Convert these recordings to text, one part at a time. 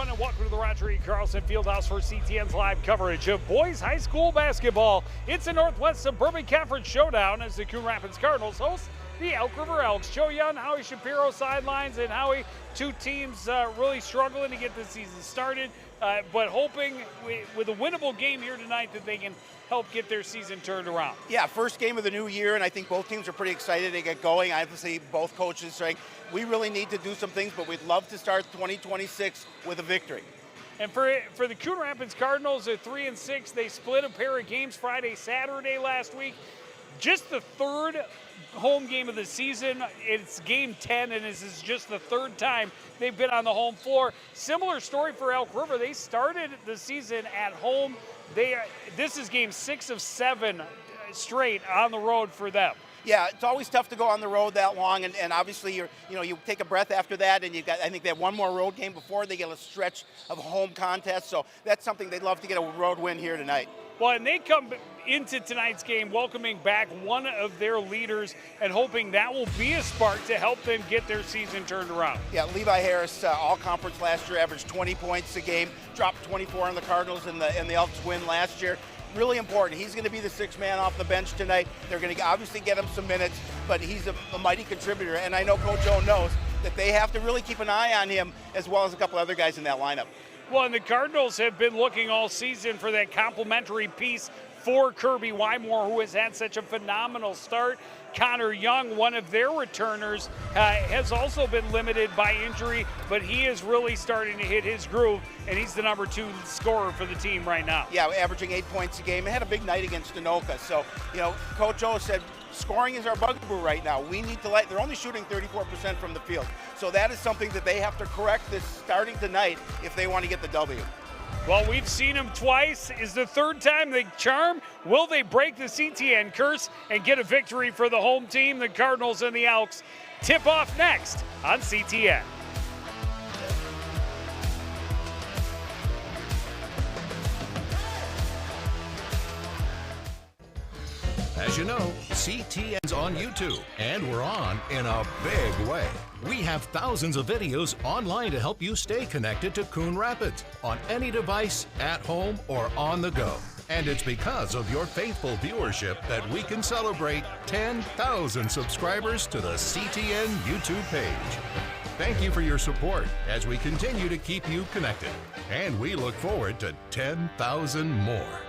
everyone, and welcome to the Roger E. Carlson Fieldhouse for CTN's live coverage of boys high school basketball. It's a Northwest Suburban Conference showdown as the Coon Rapids Cardinals host the Elk River Elks. Joe Young, Howie Shapiro sidelines, and Howie, two teams really struggling to get the season started, but hoping with a winnable game here tonight that they can help get their season turned around. Yeah, first game of the new year, and I think both teams are pretty excited to get going. Obviously, both coaches saying we really need to do some things, but we'd love to start 2026 with a victory. And for the Coon Rapids Cardinals at 3-6, they split a pair of games Friday, Saturday last week. Just the third home game of the season. It's game 10, and this is just the third time they've been on the home floor. Similar story for Elk River. They started the season at home. This is game 6 of 7 straight on the road for them. Yeah, it's always tough to go on the road that long, and obviously you take a breath after that, and I think they have one more road game before they get a stretch of home contests. So that's something they'd love to get a road win here tonight. Well, and they come into tonight's game welcoming back one of their leaders and hoping that will be a spark to help them get their season turned around. Yeah, Levi Harris, all-conference last year, averaged 20 points a game, dropped 24 on the Cardinals in the Elks win last year. Really important. He's going to be the sixth man off the bench tonight. They're going to obviously get him some minutes, but he's a mighty contributor. And I know Coach O knows that they have to really keep an eye on him as well as a couple other guys in that lineup. Well, and the Cardinals have been looking all season for that complementary piece for Kirby Wymore, who has had such a phenomenal start. Connor Young, one of their returners, has also been limited by injury, but he is really starting to hit his groove, and he's the number 2 scorer for the team right now. Yeah, averaging 8 points a game. He had a big night against Anoka. So, Coach O said, scoring is our bugaboo right now. We need to they're only shooting 34% from the field. So that is something that they have to correct this starting tonight if they want to get the W. Well, we've seen them twice. Is the third time they charm? Will they break the CTN curse and get a victory for the home team, the Cardinals and the Elks? Tip off next on CTN. As you know, CTN's on YouTube, and we're on in a big way. We have thousands of videos online to help you stay connected to Coon Rapids on any device, at home, or on the go. And it's because of your faithful viewership that we can celebrate 10,000 subscribers to the CTN YouTube page. Thank you for your support as we continue to keep you connected. And we look forward to 10,000 more.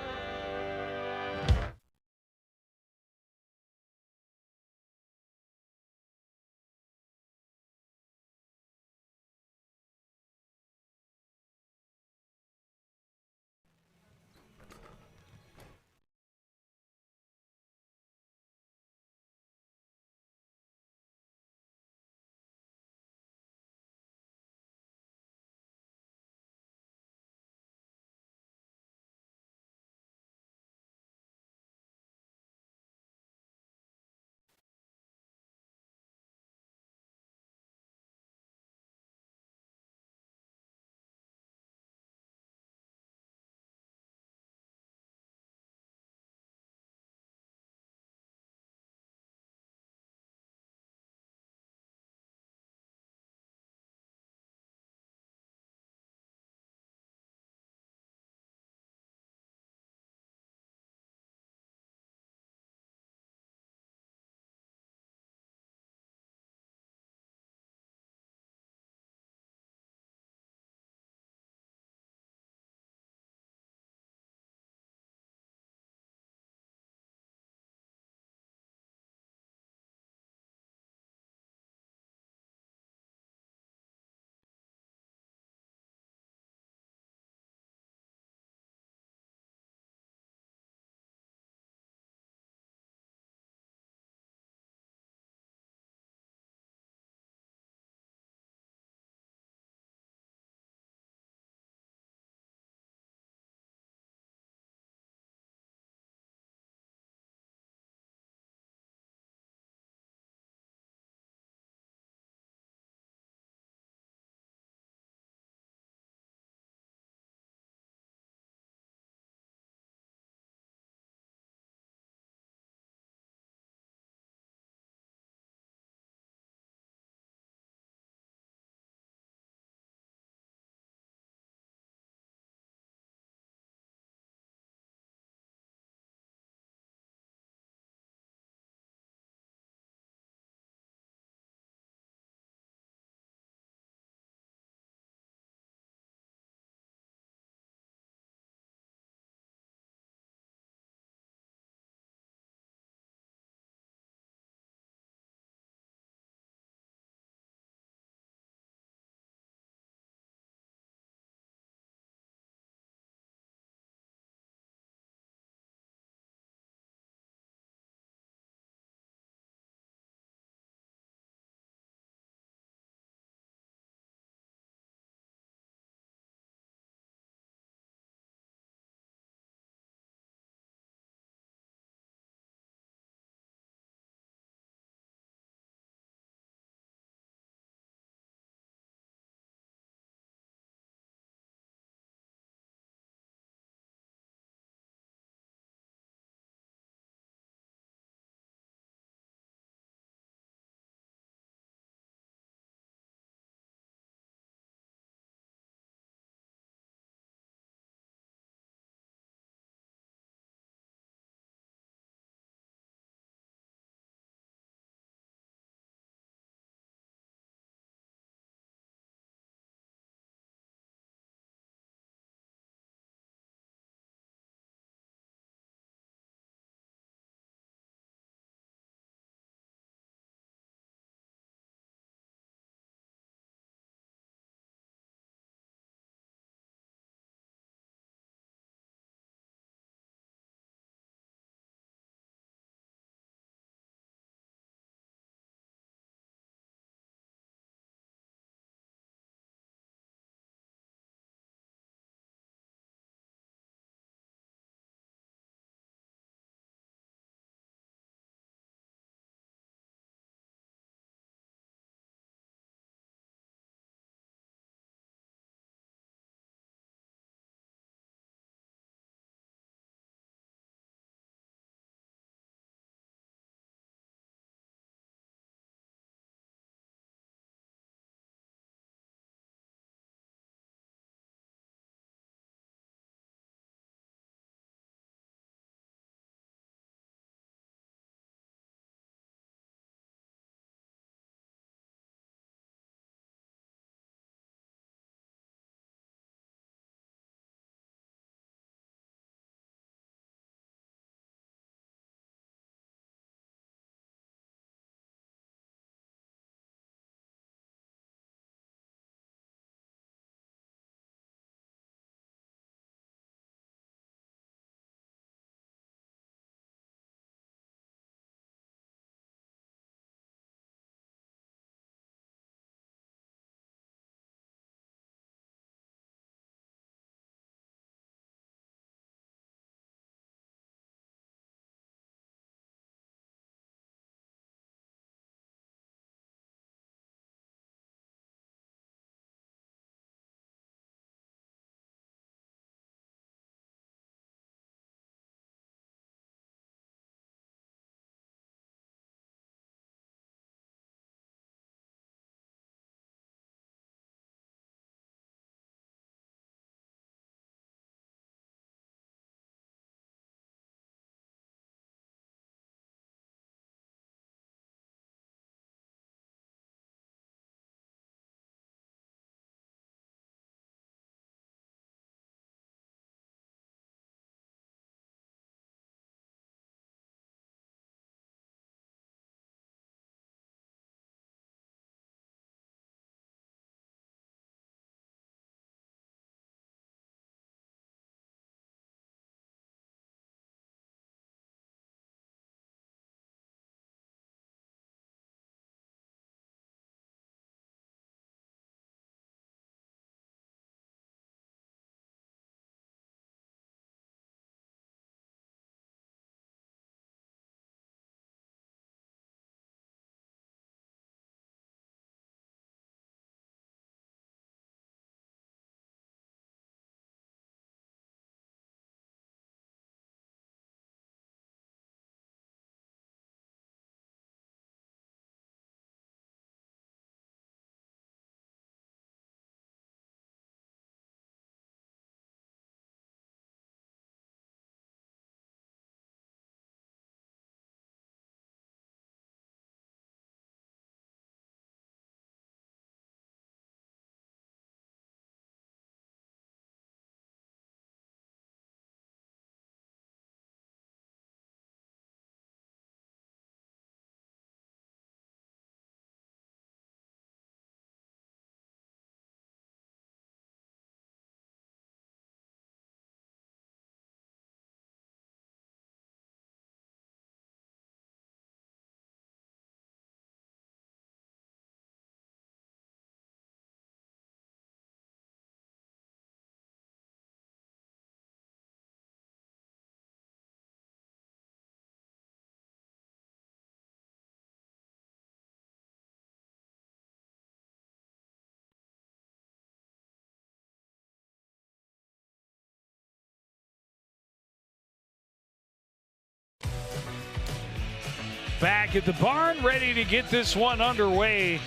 back at the barn, ready to get this one underway.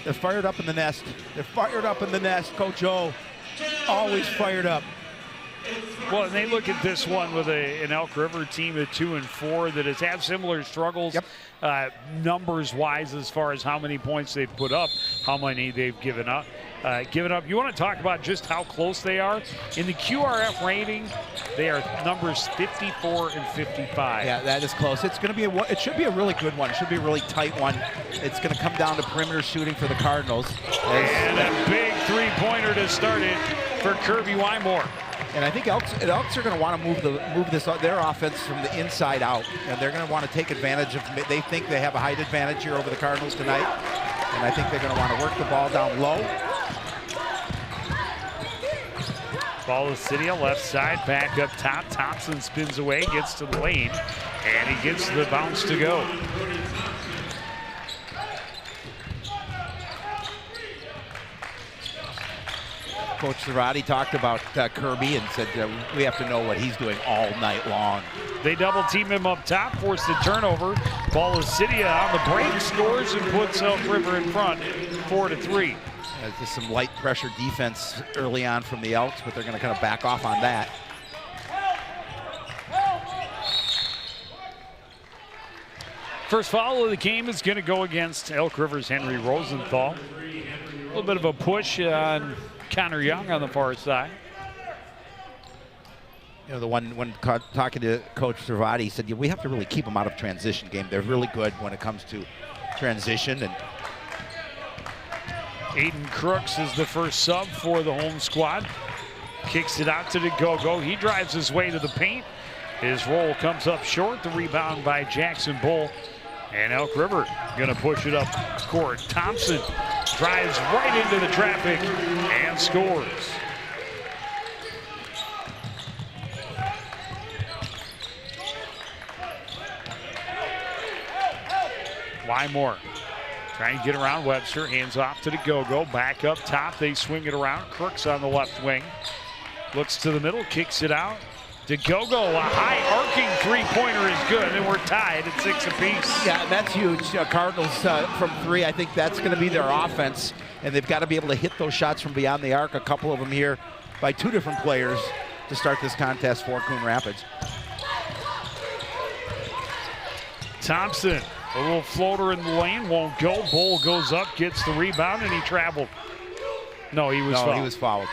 They're fired up in the nest. They're fired up in the nest. Coach O, always fired up. Well, and they look at this one with an Elk River team at 2-4 that has had similar struggles, numbers-wise, as far as how many points they've put up, how many they've given up. You want to talk about just how close they are? In the QRF rating, they are numbers 54 and 55. Yeah, that is close. It's going to be it should be a really good one. It should be a really tight one. It's going to come down to perimeter shooting for the Cardinals. And a big three-pointer to start it for Kirby Wymore. And I think Elks are going to want to move their offense from the inside out, and they're going to want to take advantage of. They think they have a height advantage here over the Cardinals tonight, and I think they're going to want to work the ball down low. Ball to City, left side, back up top. Thompson spins away, gets to the lane, and he gets the bounce to go. Coach Cerati talked about Kirby and said we have to know what he's doing all night long. They double team him up top, force the turnover. Ball is City on the break, scores and puts Elk River in front, 4-3. Just some light pressure defense early on from the Elks, but they're going to kind of back off on that. First foul of the game is going to go against Elk River's Henry Rosenthal. A little bit of a push on Connor Young on the far side. You know, the one when talking to Coach Cervati, he said, we have to really keep them out of transition game. They're really good when it comes to transition. And Aiden Crooks is the first sub for the home squad. Kicks it out to the go-go. He drives his way to the paint. His roll comes up short. The rebound by Jackson Bull. And Elk River going to push it up court. Thompson drives right into the traffic and scores. Wymore trying to get around Webster. Hands off to the go-go. Back up top. They swing it around. Crooks on the left wing. Looks to the middle. Kicks it out. To go-go. A high arcing three-pointer is good. And we're tied at 6 apiece. Yeah, that's huge. Cardinals from 3. I think that's going to be their offense. And they've got to be able to hit those shots from beyond the arc. A couple of them here by 2 different players to start this contest for Coon Rapids. Thompson. A little floater in the lane, won't go. Bull goes up, gets the rebound, and he traveled. No, he was fouled. He was fouled.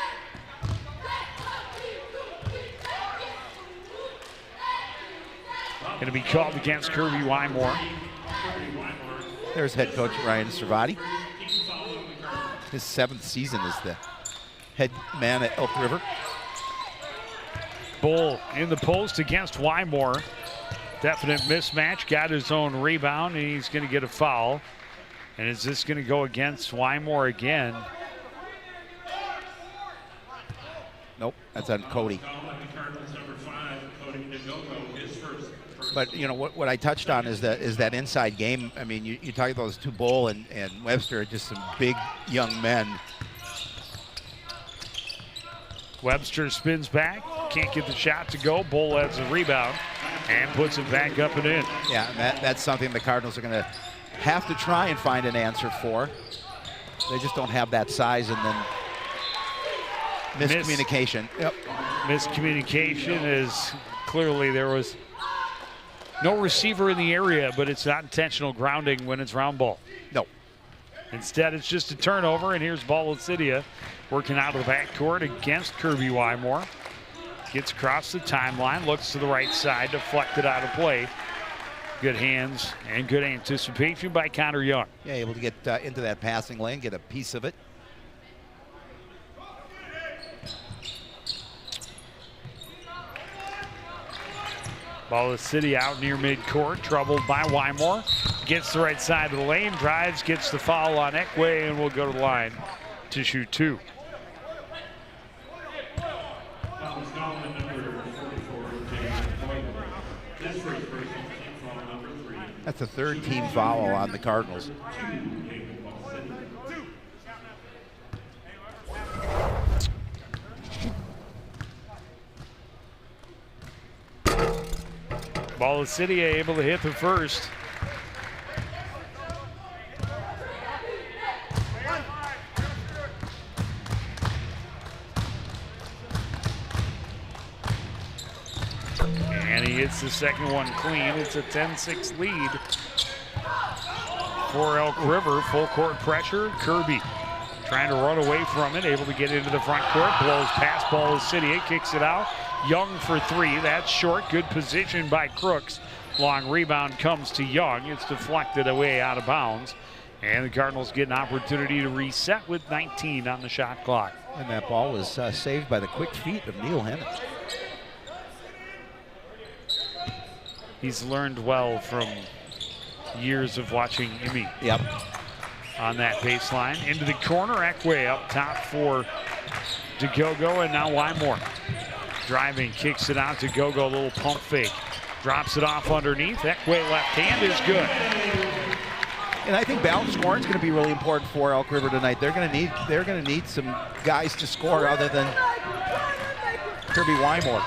Going to be called against Kirby Wymore. There's head coach Ryan Cervati. His 7th season as the head man at Elk River. Bull in the post against Wymore. Definite mismatch, got his own rebound, and he's going to get a foul. And is this going to go against Wymore again? Nope, that's on Cody. But you know what I touched on is that inside game. I mean, you talk about those 2, Bull and Webster, just some big young men. Webster spins back, can't get the shot to go. Bull has a rebound and puts it back up and in. Yeah, that's something the Cardinals are going to have to try and find an answer for. They just don't have that size, and then miscommunication. Yep. Miscommunication is clearly there was no receiver in the area, but it's not intentional grounding when it's round ball. No. Instead, it's just a turnover, and here's Ball Cidia working out of the backcourt against Kirby Wymore. Gets across the timeline, looks to the right side, deflected out of play. Good hands and good anticipation by Connor Young. Yeah, able to get into that passing lane, get a piece of it. Ball is City out near midcourt, troubled by Wymore. Gets the right side of the lane, drives, gets the foul on Ekwe, and will go to the line to shoot 2. That's the 3rd team foul on the Cardinals. Ball City able to hit the first. And he hits the second one clean. It's a 10-6 lead for Elk River. Full court pressure. Kirby trying to run away from it, able to get into the front court. Blows past Ball City, kicks it out. Young for three. That's short. Good position by Crooks. Long rebound comes to Young. It's deflected away out of bounds. And the Cardinals get an opportunity to reset with 19 on the shot clock. And that ball was saved by the quick feet of Neil Hennon. He's learned well from years of watching Emmy. Yep. On that baseline. Into the corner. Ekwe up top for DeGogo, and now Wymore. Driving, kicks it out to Gogo. A little pump fake. Drops it off underneath. Ekwe left hand is good. And I think balanced scoring is going to be really important for Elk River tonight. They're going to need some guys to score other than Kirby Wymore.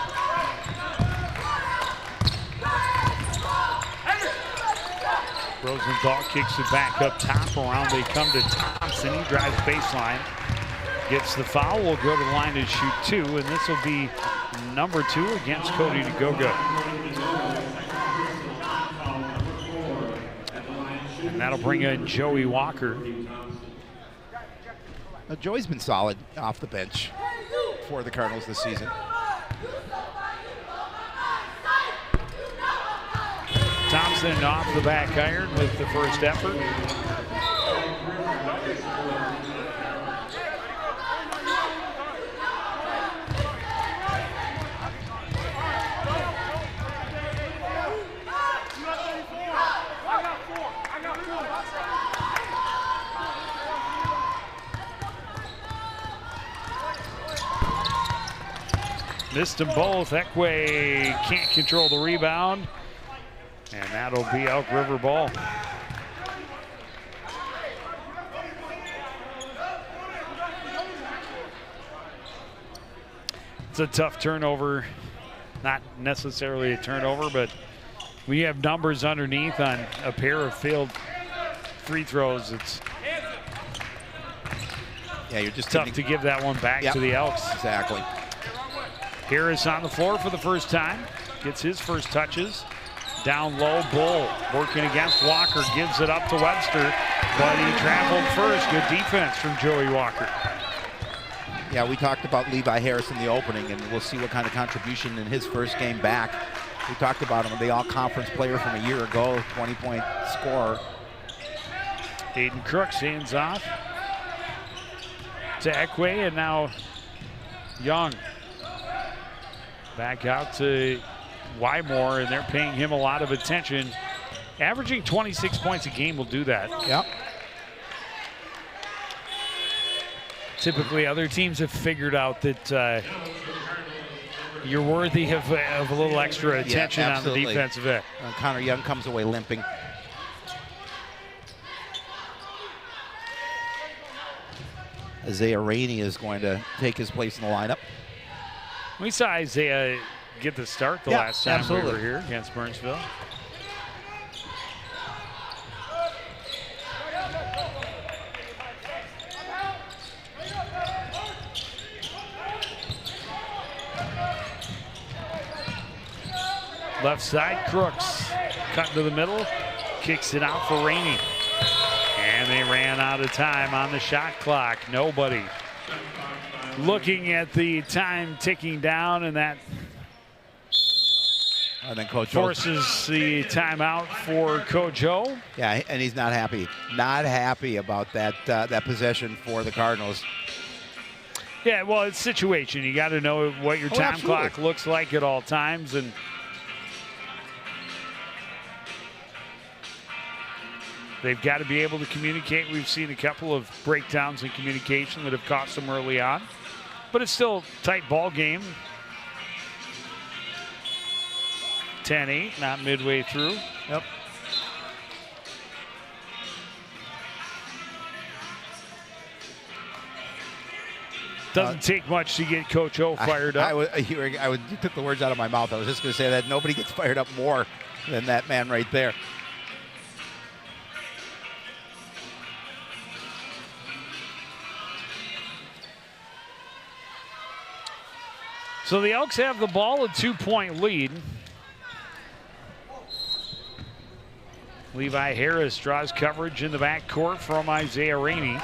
Rosenthal kicks it back up top. Around they come to Thompson. He drives baseline. Gets the foul. Will go to the line to shoot two. And this will be number 2 against Cody DeGogo. And that'll bring in Joey Walker. Now, Joey's been solid off the bench for the Cardinals this season. Thompson off the back iron with the first effort. Missed them both. Ekwe can't control the rebound. And that'll be Elk River ball. It's a tough turnover. Not necessarily a turnover, but we have numbers underneath on a pair of failed free throws. It's you're just tough to give that one back to the Elks. Exactly. Harris on the floor for the first time. Gets his first touches. Down low, Bull working against Walker, gives it up to Webster, but he traveled first. Good defense from Joey Walker. Yeah, we talked about Levi Harris in the opening, and we'll see what kind of contribution in his first game back. We talked about him, the all-conference player from a year ago, 20-point scorer. Aiden Crooks hands off to Ekwe, and now Young. Back out to Wymore, and they're paying him a lot of attention. Averaging 26 points a game will do that. Yep. Typically, other teams have figured out that you're worthy of a little extra attention on the defensive end. Connor Young comes away limping. Isaiah Rainey is going to take his place in the lineup. We saw Isaiah get the start the last time we were here against Burnsville. Left side, Crooks cut to the middle, kicks it out for Rainey. And they ran out of time on the shot clock. Nobody. Looking at the time ticking down, and that Coach forces the timeout for Coach O. Yeah, and he's not happy. Not happy about that that possession for the Cardinals. Yeah, well, it's situation. You got to know what your time clock looks like at all times, and they've got to be able to communicate. We've seen a couple of breakdowns in communication that have cost them early on, but it's still a tight ball game. 10-8, not midway through. Yep. Doesn't take much to get Coach O fired up. You took the words out of my mouth. I was just going to say that nobody gets fired up more than that man right there. So the Elks have the ball, a 2-point lead. Levi Harris draws coverage in the backcourt from Isaiah Rainey.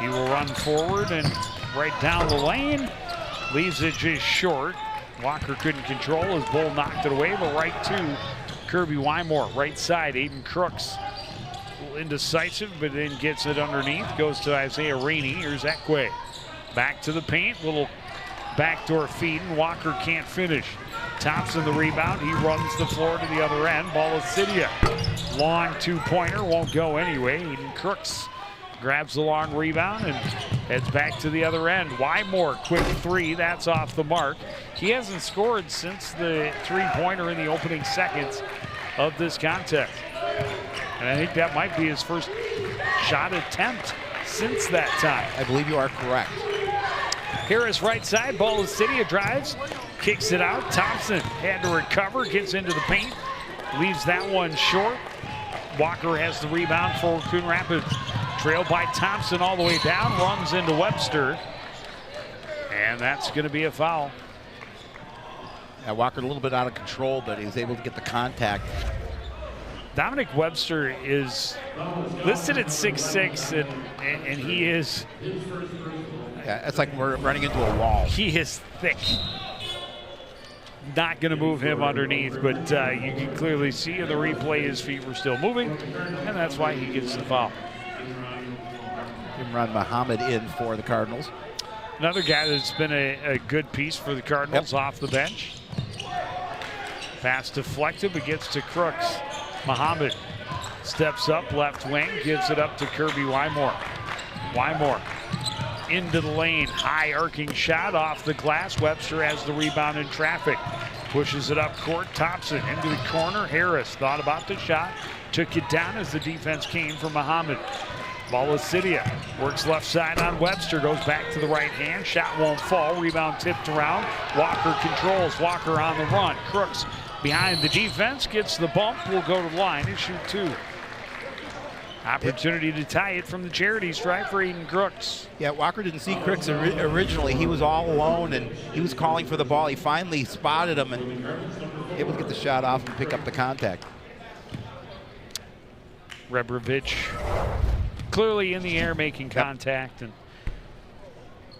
He will run forward and right down the lane. Leaves it just short. Walker couldn't control as Bull knocked it away, but right to Kirby Wymore. Right side, Aiden Crooks. A little indecisive, but then gets it underneath. Goes to Isaiah Rainey. Here's Ekwe. Back to the paint. Little backdoor feed, and Walker can't finish. Thompson the rebound. He runs the floor to the other end. Ball is Cydia. Long two-pointer. Won't go anyway. Aiden Crooks grabs the long rebound and heads back to the other end. Wymore, quick three. That's off the mark. He hasn't scored since the three-pointer in the opening seconds of this contest. And I think that might be his first shot attempt since that time. I believe you are correct. Harris right side, ball is Cydia, drives, kicks it out. Thompson had to recover, gets into the paint, leaves that one short. Walker has the rebound for Coon Rapids. Trailed by Thompson all the way down, runs into Webster. And that's going to be a foul. Yeah, Walker a little bit out of control, but he was able to get the contact. Dominic Webster is listed at 6'6", and he is... Yeah, it's like we're running into a wall. He is thick. Not going to move him underneath, but you can clearly see in the replay his feet were still moving, and that's why he gets the foul. Imran Muhammad in for the Cardinals. Another guy that's been a good piece for the Cardinals off the bench. Pass deflected, but gets to Crooks. Muhammad steps up, left wing, gives it up to Kirby Wymore. Wymore into the lane, high arcing shot off the glass. Webster has the rebound in traffic. Pushes it up court, Thompson into the corner. Harris thought about the shot, took it down as the defense came from Muhammad. Ball is Cydia, works left side on Webster, goes back to the right hand, shot won't fall, rebound tipped around. Walker controls, Walker on the run. Crooks behind the defense, gets the bump, will go to the line and shoot two. Opportunity to tie it from the charity stripe for Aiden Crooks. Yeah, Walker didn't see Crooks originally. He was all alone and he was calling for the ball. He finally spotted him and able to get the shot off and pick up the contact. Rebrovich clearly in the air making contact, and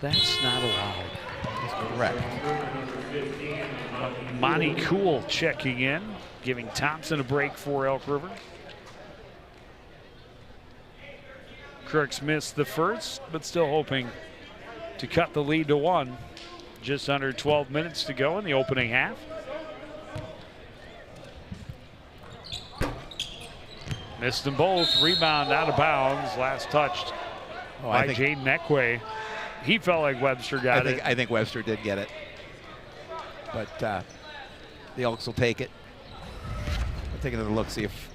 that's not allowed. That's correct. Monty Cool checking in, giving Thompson a break for Elk River. Crooks missed the first, but still hoping to cut the lead to one. Just under 12 minutes to go in the opening half. Missed them both. Rebound out of bounds. Last touched by Jaden Ekwe. He felt like Webster got it. I think Webster did get it. But the Elks will take it. I'll take another look, see if...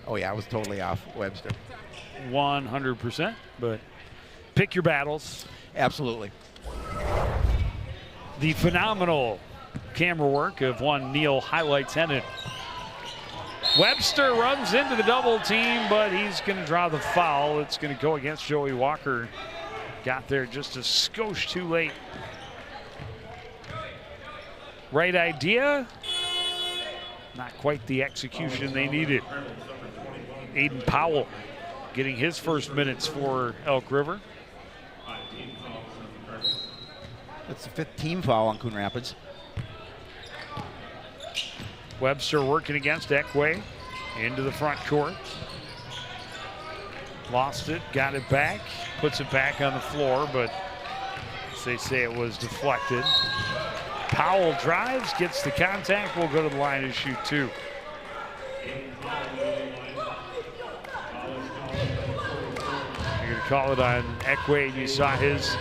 Oh, yeah, I was totally off Webster. 100%, but pick your battles. Absolutely. The phenomenal camera work of one Neil Highlights Hennon. Webster runs into the double team, but he's going to draw the foul. It's going to go against Joey Walker. Got there just a skosh too late. Right idea, not quite the execution they needed. Aiden Powell getting his first minutes for Elk River. That's the 5th team foul on Coon Rapids. Webster working against Ekwe into the front court. Lost it, got it back, puts it back on the floor, but as they say, it was deflected. Powell drives, gets the contact, will go to the line and shoot two. You're going to call it on Ekwe, and you saw his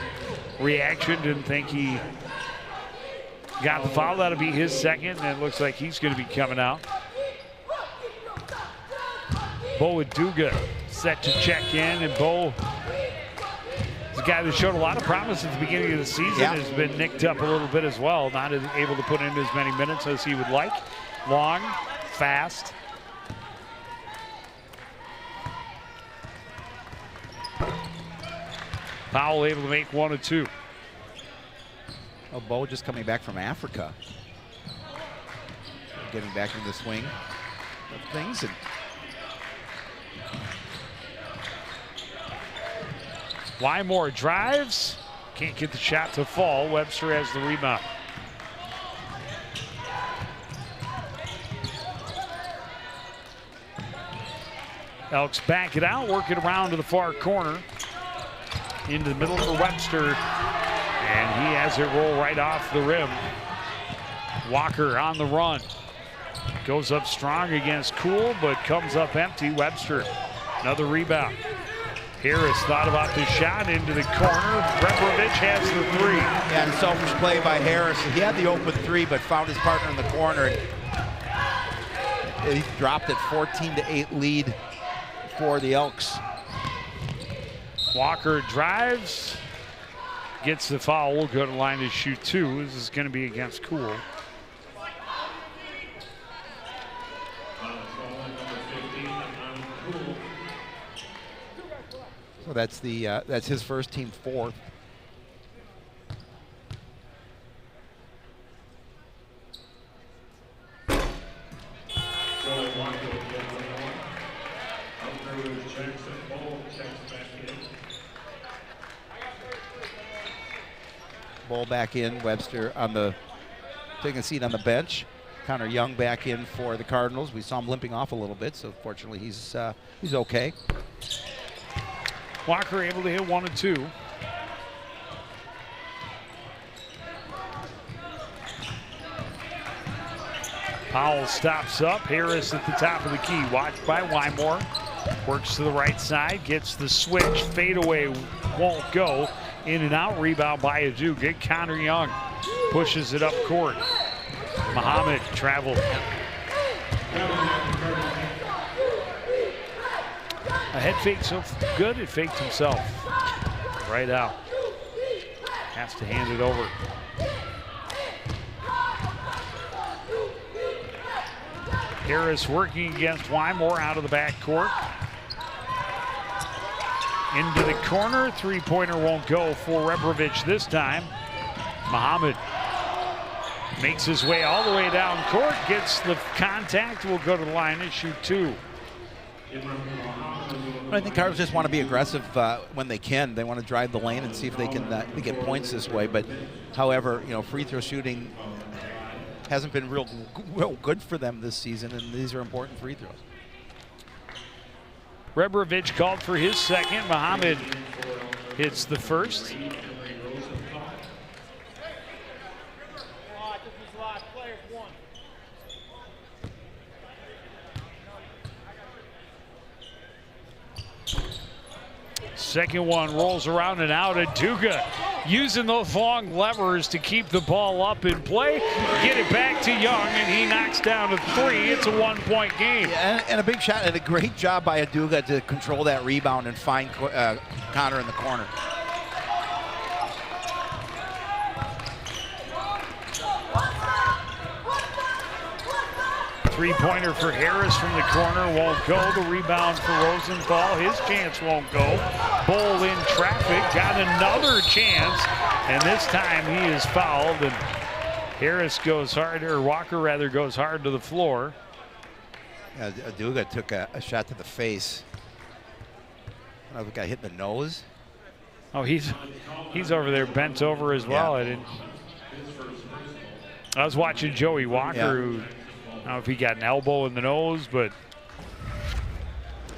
reaction, didn't think he got the foul. That'll be his second, and it looks like he's going to be coming out. Bo Aduga set to check in, and Bo is a guy that showed a lot of promise at the beginning of the season. Has been nicked up a little bit as well, not able to put in as many minutes as he would like. Long fast. Powell able to make 1 of 2. Well, Bo just coming back from Africa. Getting back in the swing of things. And Wymore drives. Can't get the shot to fall. Webster has the rebound. Elks back it out, work it around to the far corner. Into the middle for Webster. And he has it roll right off the rim. Walker on the run. Goes up strong against Cool, but comes up empty. Webster, another rebound. Harris thought about the shot into the corner. Rebrovich has the 3. Yeah, and selfish play by Harris. He had the open 3, but found his partner in the corner. He dropped it 14-8 lead for the Elks. Walker drives, gets the foul. Will go to the line to shoot 2. This is going to be against Cool. So that's his first, team 4th. Ball back in. Webster taking a seat on the bench. Connor Young back in for the Cardinals. We saw him limping off a little bit, so fortunately he's okay. Walker able to hit 1 of 2. Powell stops up. Harris at the top of the key. Watched by Wymore. Works to the right side. Gets the switch. Fadeaway won't go. In and out. Rebound by Adu. Good Connor Young. Pushes it up court. Muhammad traveled. A head fake so good it faked himself. Right out. Has to hand it over. Harris working against Wymore out of the backcourt. Into the corner. 3-pointer won't go for Rebrovich this time. Muhammad makes his way all the way down court. Gets the contact. Will go to the line and shoot 2. I think Cardinals just want to be aggressive when they can. They want to drive the lane and see if they can get points this way. But, however, free throw shooting hasn't been real good for them this season, and these are important free throws. Rebrovich called for his second. Muhammad hits the first. Second one rolls around and out. Aduga using those long levers to keep the ball up in play. Get it back to Young, and he knocks down a 3. It's a 1-point game. Yeah, and a big shot, and a great job by Aduga to control that rebound and find Connor in the corner. Three-pointer for Harris from the corner won't go. The rebound for Rosenthal. His chance won't go. Bowl in traffic. Got another chance. And this time he is fouled. And Harris goes hard, or Walker rather goes hard to the floor. Yeah, Aduga took a shot to the face. I don't know if it got hit in the nose. Oh, he's over there bent over as well. Yeah. I was watching Joey Walker, who, I don't know if he got an elbow in the nose, but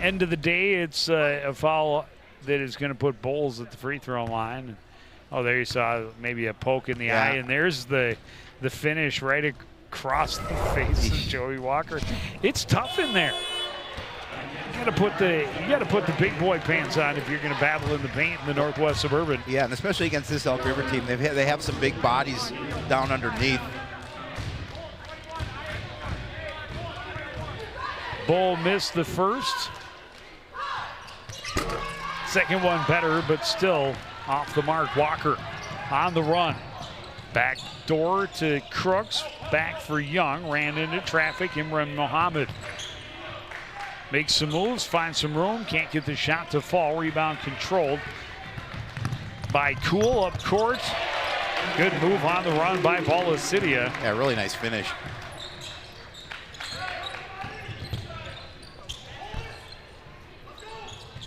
end of the day, it's a foul that is going to put Bowles at the free throw line. Oh, there you saw maybe a poke in the eye, and there's the finish right across the face of Joey Walker. It's tough in there. You got to put the big boy pants on if you're going to battle in the paint in the Northwest Suburban. Yeah, and especially against this Elk River team, they have some big bodies down underneath. Bull missed the first. Second one better, but still off the mark. Walker on the run. Back door to Crooks. back for Young. Ran into traffic. Imran Mohammed makes some moves, finds some room. Can't get the shot to fall. Rebound controlled by Cool up court. Good move on the run by Balasidia. Yeah, really nice finish.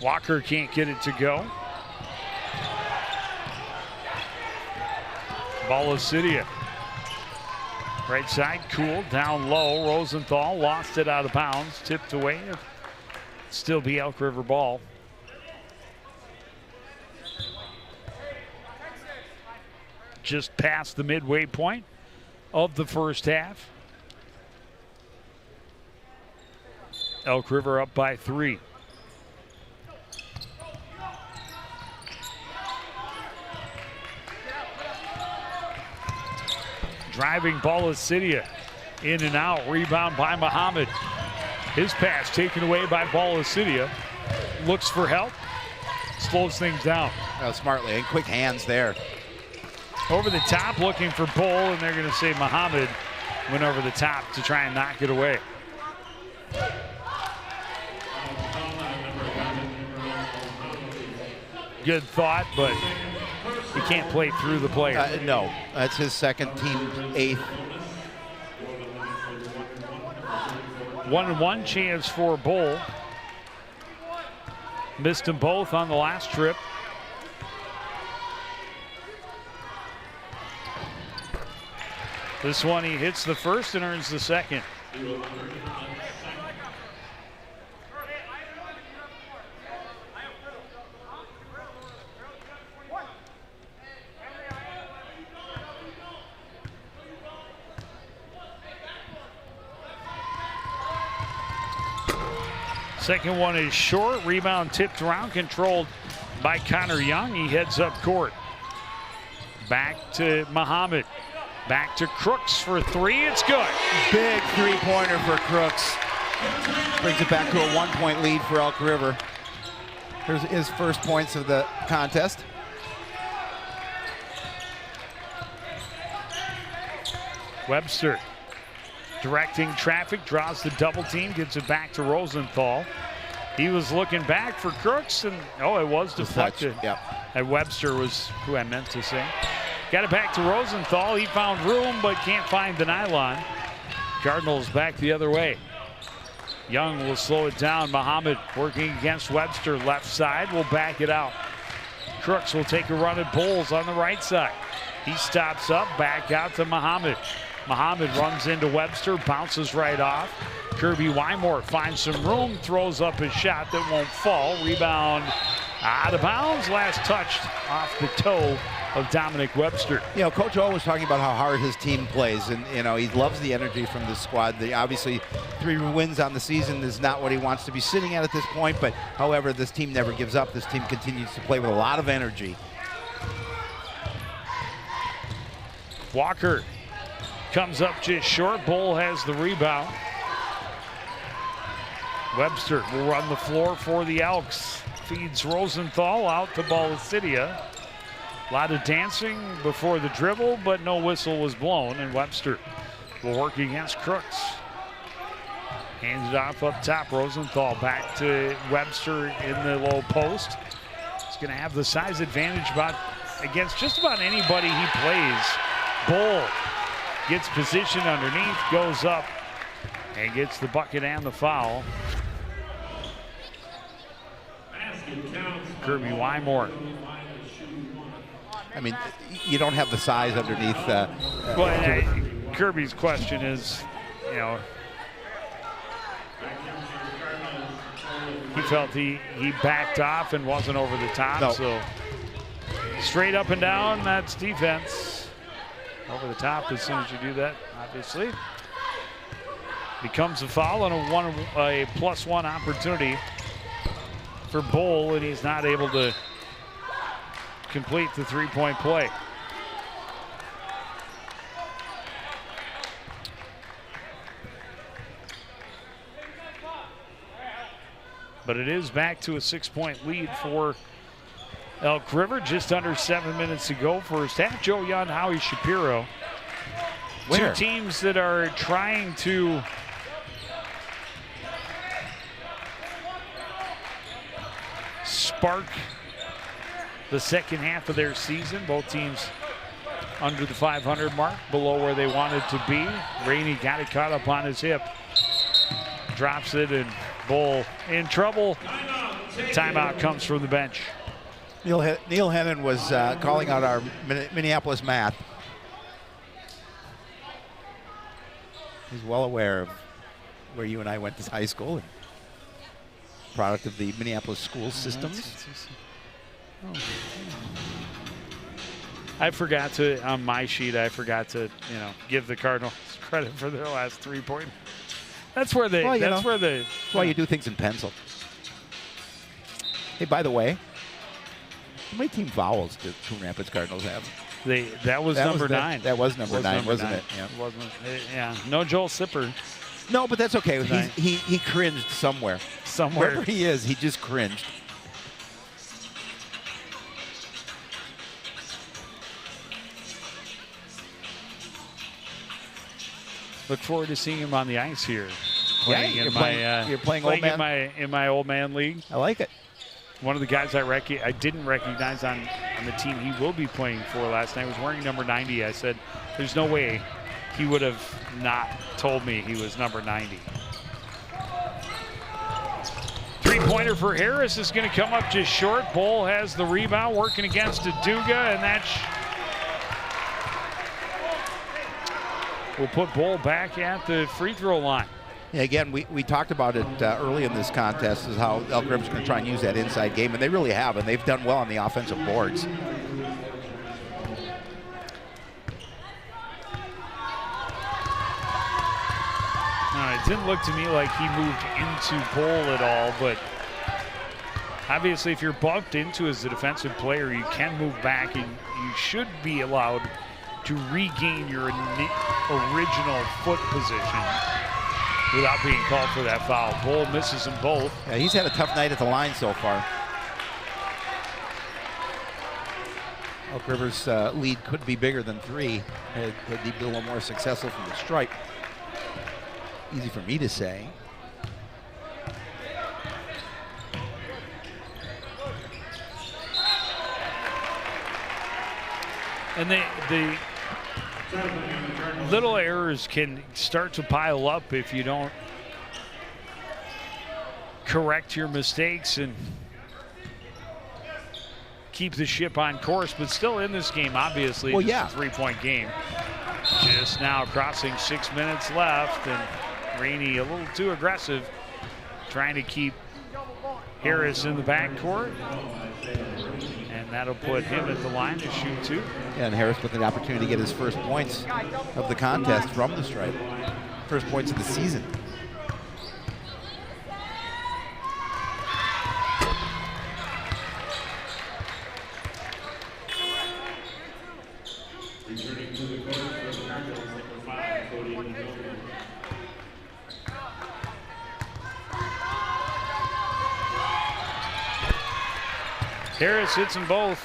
Walker can't get it to go. Balasidia. Right side, Cool, down low. Rosenthal lost it out of bounds, tipped away. It'll still be Elk River ball. Just past the midway point of the first half. Elk River up by 3. Driving Balasidia in and out. Rebound by Muhammad. His pass taken away by Balasidia. Looks for help. Slows things down. Oh, smartly, and quick hands there. Over the top, looking for Bull, and they're going to say Muhammad went over the top to try and knock it away. Good thought, but you can't play through the player. No, that's his second, team 8th. 1-1 chance for Bull. Missed them both on the last trip. This one he hits the first and earns the second. Second one is short. Rebound tipped around, controlled by Connor Young. He heads up court. Back to Muhammad. Back to Crooks for 3. It's good. Big three-pointer for Crooks. Brings it back to a 1-point lead for Elk River. Here's his first points of the contest. Webster directing traffic, draws the double team, gets it back to Rosenthal. He was looking back for Crooks, and it was deflected. Yep. And Webster was who I meant to say. Got it back to Rosenthal. He found room, but can't find the nylon. Cardinals back the other way. Young will slow it down. Muhammad working against Webster. Left side will back it out. Crooks will take a run at Bowles on the right side. He stops up, back out to Muhammad. Muhammad runs into Webster, bounces right off. Kirby Wymore finds some room, throws up a shot that won't fall. Rebound out of bounds. Last touched off the toe of Dominic Webster. You know, Coach O was talking about how hard his team plays, and you know he loves the energy from this squad. Obviously, 3 wins on the season is not what he wants to be sitting at this point, but however, this team never gives up. This team continues to play with a lot of energy. Walker comes up just short. Bull has the rebound. Webster will run the floor for the Elks. Feeds Rosenthal out to Balasidia. A lot of dancing before the dribble, but no whistle was blown, and Webster will work against Crooks. Hands it off up top. Rosenthal back to Webster in the low post. He's going to have the size advantage against just about anybody he plays. Bull gets positioned underneath, goes up, and gets the bucket and the foul. Kirby Wymore. I mean, you don't have the size underneath. Kirby's question is, you know, he felt he backed off and wasn't over the top. No. So straight up and down, that's defense. Over the top as soon as you do that, obviously. Becomes a foul and a +1 opportunity for Bull, and he's not able to complete the 3-point play. But it is back to a 6-point lead for Elk River. Just under 7 minutes to go first half. Joe Young, Howie Shapiro Where? Two teams that are trying to spark the second half of their season. Both teams under the 500 mark, below where they wanted to be. Rainey got it caught up on his hip. Drops it, and Bull in trouble. Timeout comes from the bench. Neil Hennon was calling out our Minneapolis math. He's well aware of where you and I went to high school, and product of the Minneapolis school systems. I forgot to, on my sheet, I forgot to, give the Cardinals credit for their last 3 point. That's where they, that's why you do things in pencil. Hey, by the way, how many team vowels do Coon Rapids Cardinals have? That was number 9. That was number 9, wasn't it? Yeah. Yeah. No Joel Sipper. No, but that's okay. He cringed somewhere. Wherever he is, he just cringed. Look forward to seeing him on the ice here. You're playing old man? in my old man league. I like it. One of the guys I didn't recognize on the team he will be playing for last night was wearing number 90. I said, there's no way he would have not told me he was number 90. Three-pointer for Harris is going to come up just short. Bull has the rebound, working against Aduga, and that's will put Bull back at the free throw line. Yeah, again, we talked about it early in this contest, is how Elk River's going to try and use that inside game, and they really have, and they've done well on the offensive boards. It didn't look to me like he moved into Bull at all, but obviously if you're bumped into as a defensive player, you can move back, and you should be allowed to regain your original foot position without being called for that foul. Bull misses them both. Yeah, he's had a tough night at the line so far. Elk River's lead could be bigger than 3 had he been a little more successful from the stripe. Easy for me to say. And the little errors can start to pile up if you don't correct your mistakes and keep the ship on course. But still in this game, obviously, it's a 3-point game. Just now crossing 6 minutes left, and Rainey a little too aggressive, trying to keep Harris in the backcourt. And that'll put him at the line to shoot 2. And Harris with an opportunity to get his first points of the contest from the stripe. First points of the season. Harris hits them both.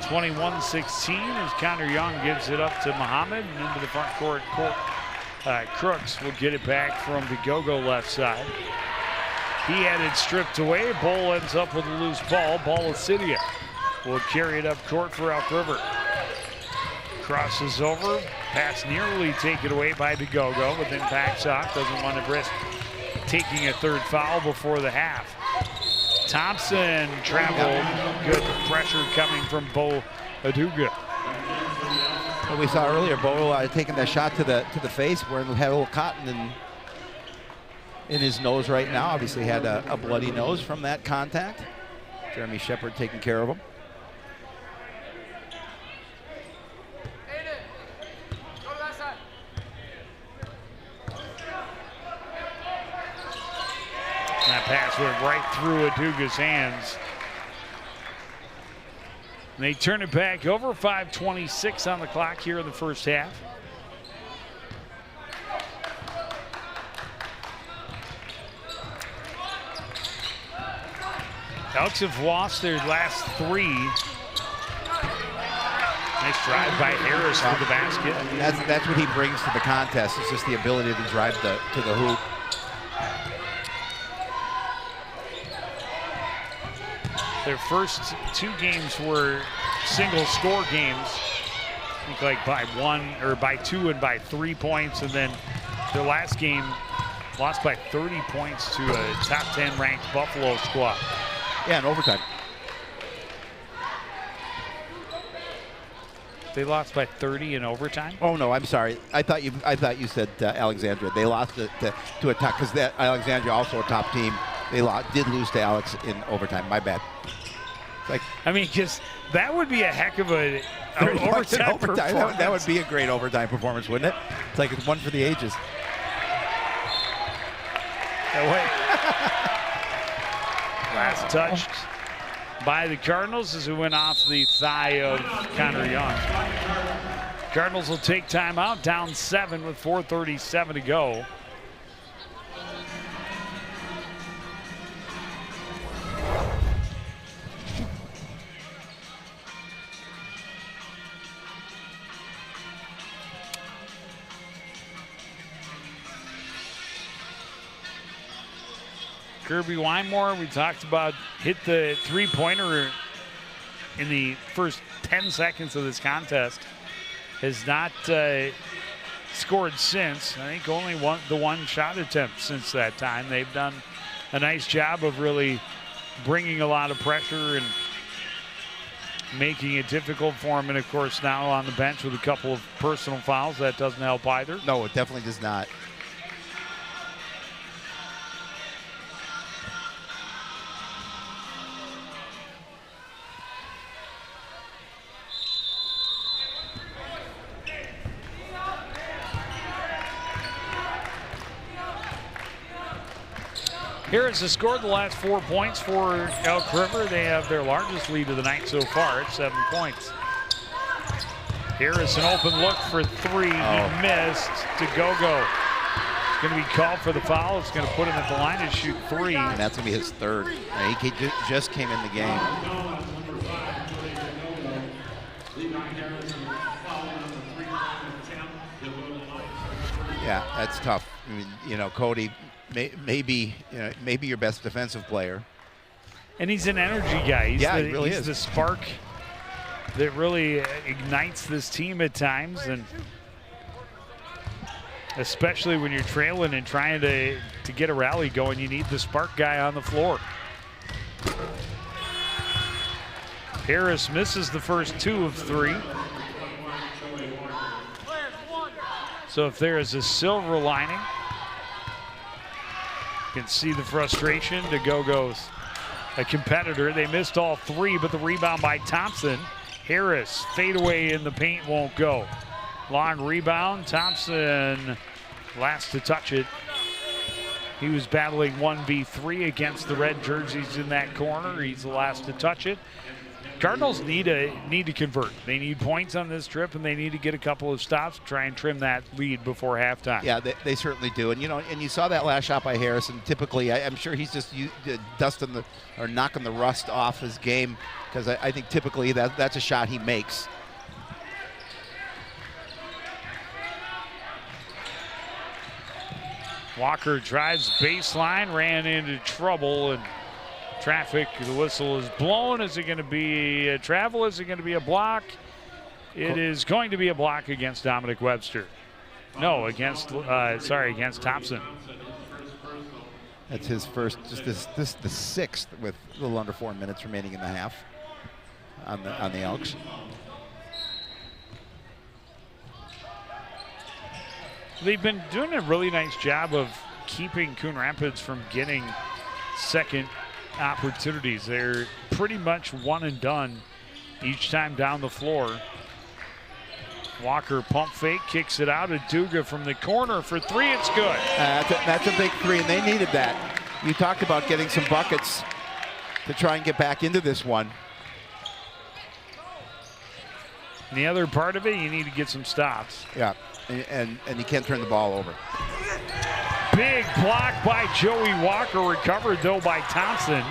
21-16 as Connor Young gives it up to Muhammad and into the front court. Crooks will get it back from the go-go left side. He had it stripped away. Bull ends up with a loose ball. Ballicidia will carry it up court for Elk River. Crosses over. Pass nearly taken away by the go-go, but then backs off. Doesn't want to risk taking a third foul before the half. Thompson traveled. Good pressure coming from Bo Aduga. What we saw earlier, Bo taking that shot to the face, where he had a little cotton in his nose right now. Obviously had a bloody nose from that contact. Jeremy Shepard taking care of him. That pass went right through Aduga's hands. And they turn it back over. 5:26 on the clock here in the first half. Elks have lost their last 3. They Nice drive by Harris for the basket. That's what he brings to the contest. It's just the ability to drive to the hoop. Their first 2 games were single score games. I think like by 1 or by 2 and by 3 points, and then their last game lost by 30 points to a top 10 ranked Buffalo squad. Yeah, in overtime. They lost by 30 in overtime. Oh no, I'm sorry. I thought you said Alexandria. They lost to a top, because that Alexandria also a top team. They did lose to Alex in overtime. My bad. It's like, I mean, because that would be a heck of a overtime performance. That would be a great overtime performance, wouldn't it? It's like it's one for the ages. Last touched by the Cardinals as it went off the thigh of Connor Young. Cardinals will take timeout, down 7 with 4:37 to go. Kirby Wymore, we talked about, hit the three-pointer in the first 10 seconds of this contest. Has not scored since. I think only the one shot attempt since that time. They've done a nice job of really bringing a lot of pressure and making it difficult for him. And of course now on the bench with a couple of personal fouls, that doesn't help either. No, it definitely does not. Harris has scored the last 4 points for Elk River. They have their largest lead of the night so far at 7 points. Harris, an open look for 3. He missed to go-go. It's going to be called for the foul. It's going to put him at the line to shoot 3. And that's going to be his 3rd. And he just came in the game. Yeah, that's tough. I mean, you know, Cody, maybe your best defensive player. And he's an energy guy. He's he really is. He's the spark that really ignites this team at times, and especially when you're trailing and trying to get a rally going, you need the spark guy on the floor. Harris misses the first 2 of 3. So if there is a silver lining, you can see the frustration to Go-Go's a competitor. They missed all 3, but the rebound by Thompson. Harris, fadeaway in the paint, won't go. Long rebound, Thompson last to touch it. He was battling 1v3 against the red jerseys in that corner. He's the last to touch it. Cardinals need to convert. They need points on this trip, and they need to get a couple of stops to try and trim that lead before halftime. Yeah, they certainly do. And you saw that last shot by Harrison. Typically, I'm sure he's just dusting or knocking the rust off his game, because I think typically that's a shot he makes. Walker drives baseline, ran into trouble, and traffic. The whistle is blown. Is it going to be a travel? Is it going to be a block? It is going to be a block against Dominic Webster. No, against Thompson. That's his first, just the 6th with a little under 4 minutes remaining in the half on the Elks. They've been doing a really nice job of keeping Coon Rapids from getting second opportunities. They're pretty much one and done each time down the floor. Walker pump fake, kicks it out. Aduga from the corner for 3. It's good. That's a big 3, and they needed that. You talked about getting some buckets to try and get back into this one. And the other part of it, you need to get some stops. Yeah, and you can't turn the ball over. Big block by Joey Walker, recovered though by Thompson.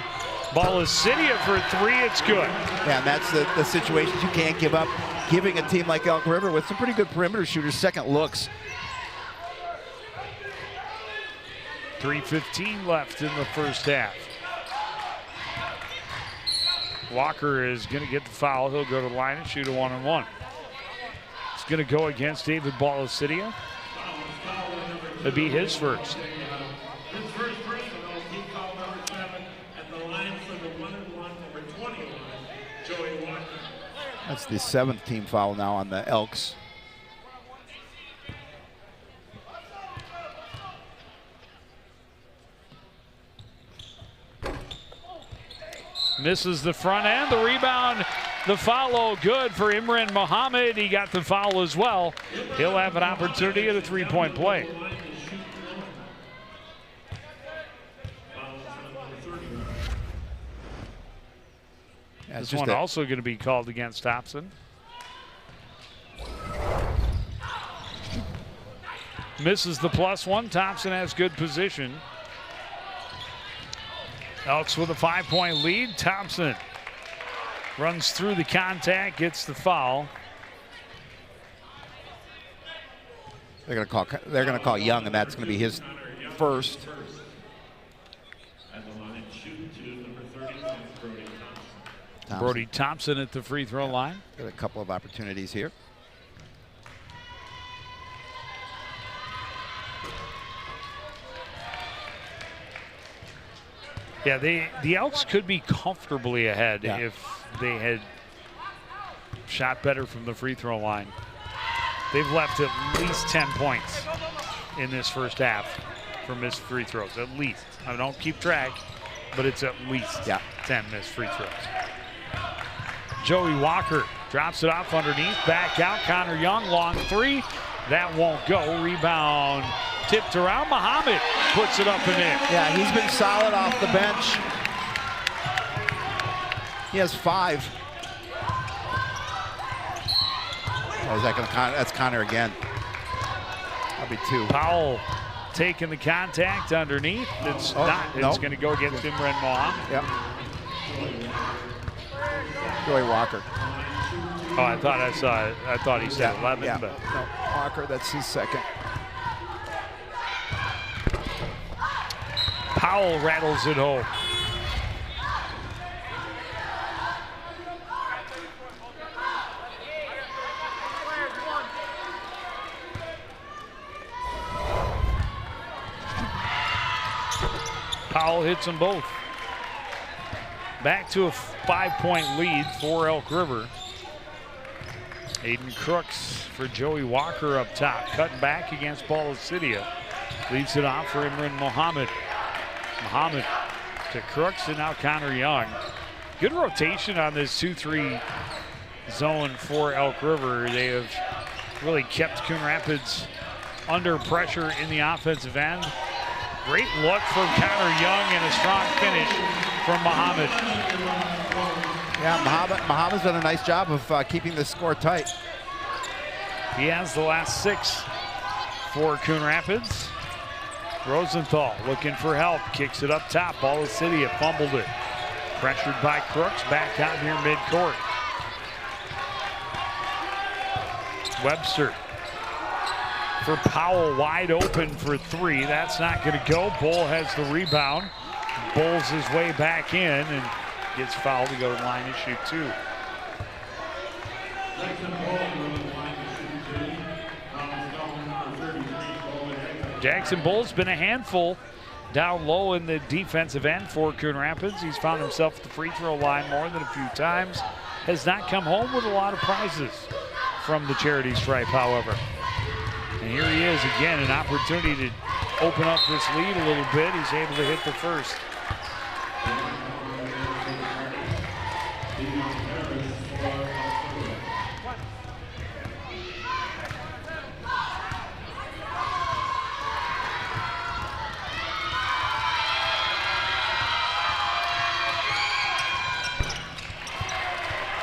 Ball is Cydia for 3, it's good. Yeah, and that's the situations you can't give up. giving a team like Elk River with some pretty good perimeter shooters second looks. 3:15 left in the first half. Walker is going to get the foul. He'll go to the line and shoot a 1-on-1. It's going to go against David Balasidia. It'll be his first. His first personal, team foul number 7 at the line for the 1-and-1, number 21, Joey Walker. That's the 7th team foul now on the Elks. Misses the front end, the rebound, the follow, good for Imran Mohammed. He got the foul as well. He'll have an opportunity at a three-point play. This one also going to be called against Thompson. Misses the +1. Thompson has good position. Elks with a 5-point lead. Thompson runs through the contact, gets the foul. They're going to call Young, and that's going to be his first. Brody Thompson at the free throw line. Got a couple of opportunities here. Yeah, the Elks could be comfortably ahead if they had shot better from the free throw line. They've left at least 10 points in this first half from missed free throws, at least. I don't keep track, but it's at least 10 missed free throws. Joey Walker drops it off underneath, back out. Connor Young, long three. That won't go. Rebound tipped around. Mohammed puts it up and in. Yeah, he's been solid off the bench. He has 5. Oh, is that going to that's Connor again. That'll be 2. Powell taking the contact underneath. It's not. It's going to go against Imran Mohammed. Yep. Joey Walker. Oh, I thought I saw it. I thought he said 11. Yeah. But No, Walker, that's his second. Powell rattles it home. Powell hits them both. Back to a 5-point lead for Elk River. Aiden Crooks for Joey Walker up top. Cutting back against Balasidia. Leads it off for Imran Mohammed. Mohammed to Crooks, and now Connor Young. Good rotation on this 2-3 zone for Elk River. They have really kept Coon Rapids under pressure in the offensive end. Great look from Connor Young and a strong finish from Mohammed. Yeah, Mohammed's done a nice job of keeping the score tight. He has the last 6 for Coon Rapids. Rosenthal looking for help, kicks it up top. Balasidia fumbled it. Pressured by Crooks, back out here midcourt. Webster for Powell, wide open for 3. That's not going to go. Bull has the rebound. Bulls his way back in and gets fouled to go to the line and shoot 2. Jackson Bull's been a handful down low in the defensive end for Coon Rapids. He's found himself at the free throw line more than a few times. Has not come home with a lot of prizes from the charity stripe, however. And here he is again, an opportunity to open up this lead a little bit. He's able to hit the first.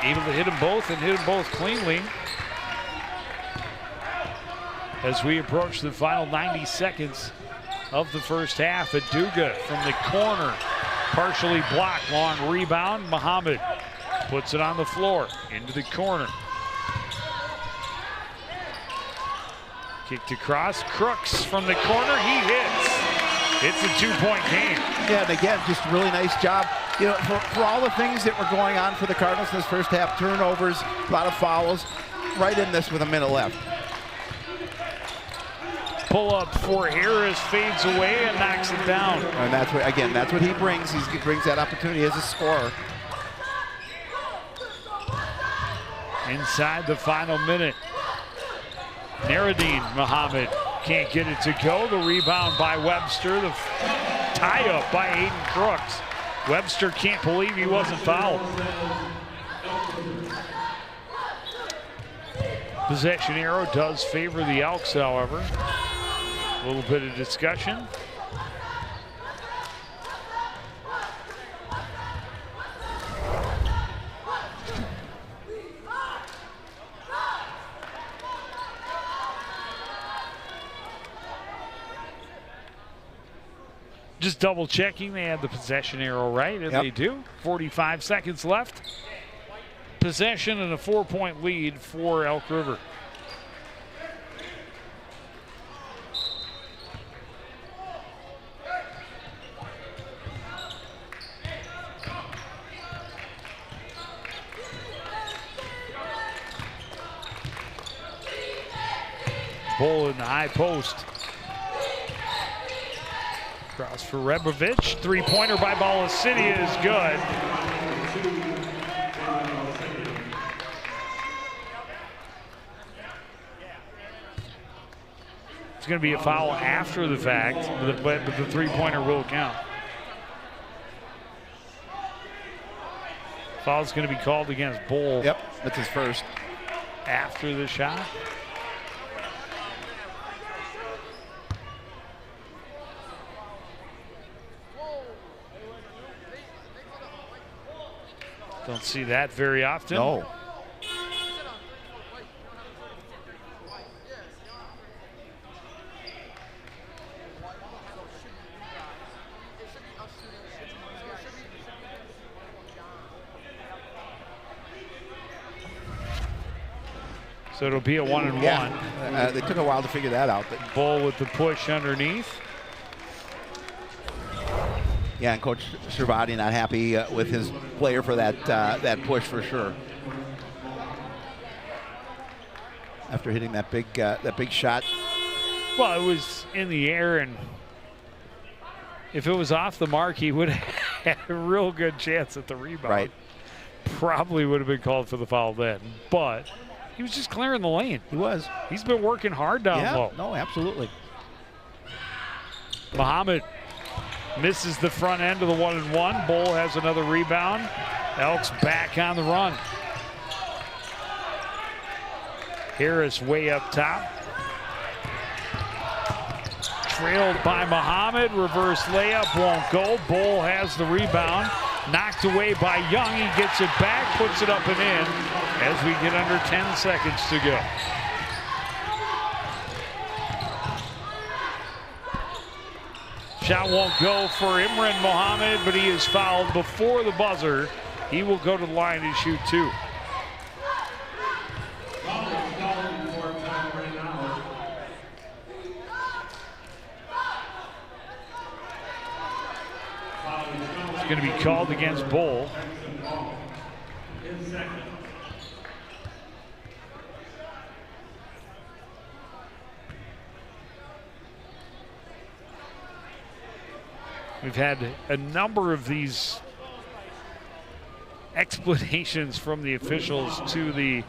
Able to hit them both and hit them both cleanly. As we approach the final 90 seconds of the first half, Aduga from the corner, partially blocked, long rebound. Mohammed puts it on the floor, into the corner. Kicked across. Crooks from the corner. He hits. It's a 2-point game. Yeah, and again, just a really nice job. You know, for all the things that were going on for the Cardinals in this first half, turnovers, a lot of fouls, right in this with a minute left. Pull up for Harris, fades away and knocks it down. And that's what, again, that's what he brings. He brings that opportunity as a scorer. Inside the final minute. Naradine Muhammad can't get it to go. The rebound by Webster. The tie-up by Aiden Crooks. Webster can't believe he wasn't fouled. Possession arrow does favor the Elks, however. A little bit of discussion. Just double checking, they had the possession arrow right, and they do. 45 seconds left. Possession and a 4-point lead for Elk River. Bull in the high post. Cross for Rebovich. Three-pointer by Bala City is good. It's going to be a foul after the fact, but the three-pointer will count. Foul's going to be called against Bull. Yep, that's his first. After the shot. Don't see that very often. No. So it'll be a 1-and-1. Yeah. They took a while to figure that out. But Bull with the push underneath. yeah, and Coach Servati not happy with his player for that push for sure. After hitting that big shot. Well, it was in the air, and if it was off the mark, he would have had a real good chance at the rebound. Right. Probably would have been called for the foul then, but he was just clearing the lane. He was. He's been working hard down low. No, absolutely. Muhammad misses the front end of the 1-and-1. Bull has another rebound. Elks back on the run. Harris way up top. Trailed by Muhammad. Reverse layup won't go. Bull has the rebound. Knocked away by Young. He gets it back, puts it up and in as we get under 10 seconds to go. Shot won't go for Imran Mohammed, but he is fouled before the buzzer. He will go to the line and shoot two. It's going to be called against Bull. We've had a number of these explanations from the officials to the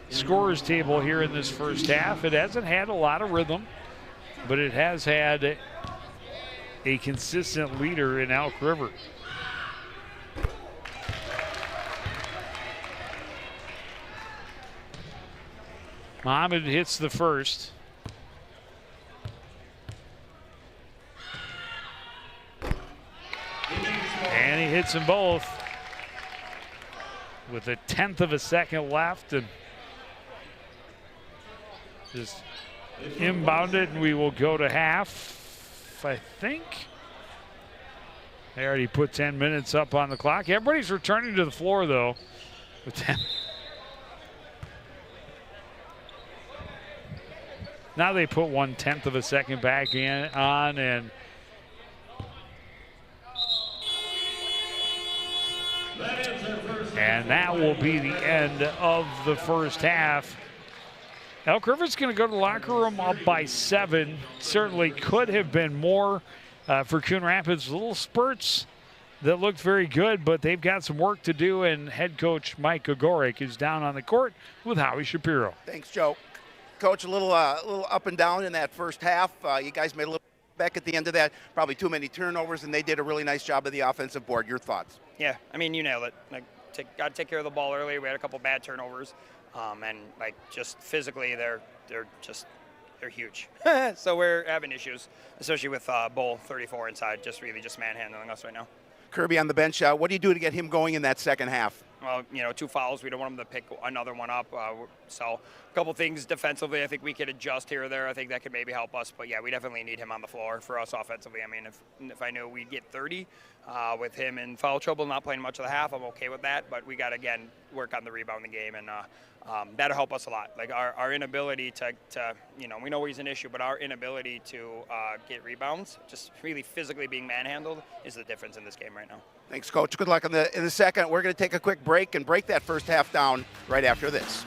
scorers table here in this first half. It hasn't had a lot of rhythm, but it has had a consistent leader in Elk River. Muhammad hits the first. And he hits them both with a 1/10 of a second left, and just inbounded, and we will go to half, I think. They already put 10 minutes up on the clock. Everybody's returning to the floor, though. With 10. Now they put 1/10 of a second back on, and that will be the end of the first half. Elk River's going to go to the locker room up by 7. Certainly could have been more for Coon Rapids. Little spurts that looked very good, but they've got some work to do, and head coach Mike Gogoric is down on the court with Howie Shapiro. Thanks, Joe. Coach, a little up and down in that first half. You guys made a little back at the end of that. Probably too many turnovers, and they did a really nice job of the offensive board. Your thoughts? Yeah, I mean, you nailed it. Like, got to take care of the ball early. We had a couple bad turnovers, and like just physically, they're huge. So we're having issues, especially with Bull 34 inside, just manhandling us right now. Kirby on the bench. What do you do to get him going in that second half? Well, 2 fouls. We don't want him to pick another one up. So a couple things defensively, I think we could adjust here or there. I think that could maybe help us. But, yeah, we definitely need him on the floor for us offensively. I mean, if I knew we'd get 30 with him in foul trouble, not playing much of the half, I'm okay with that. But we got to, again, work on the rebounding game, and that'll help us a lot. Like our inability to we know he's an issue, but our inability to get rebounds, just really physically being manhandled, is the difference in this game right now. Thanks, Coach. Good luck in the second. We're going to take a quick break and break that first half down right after this.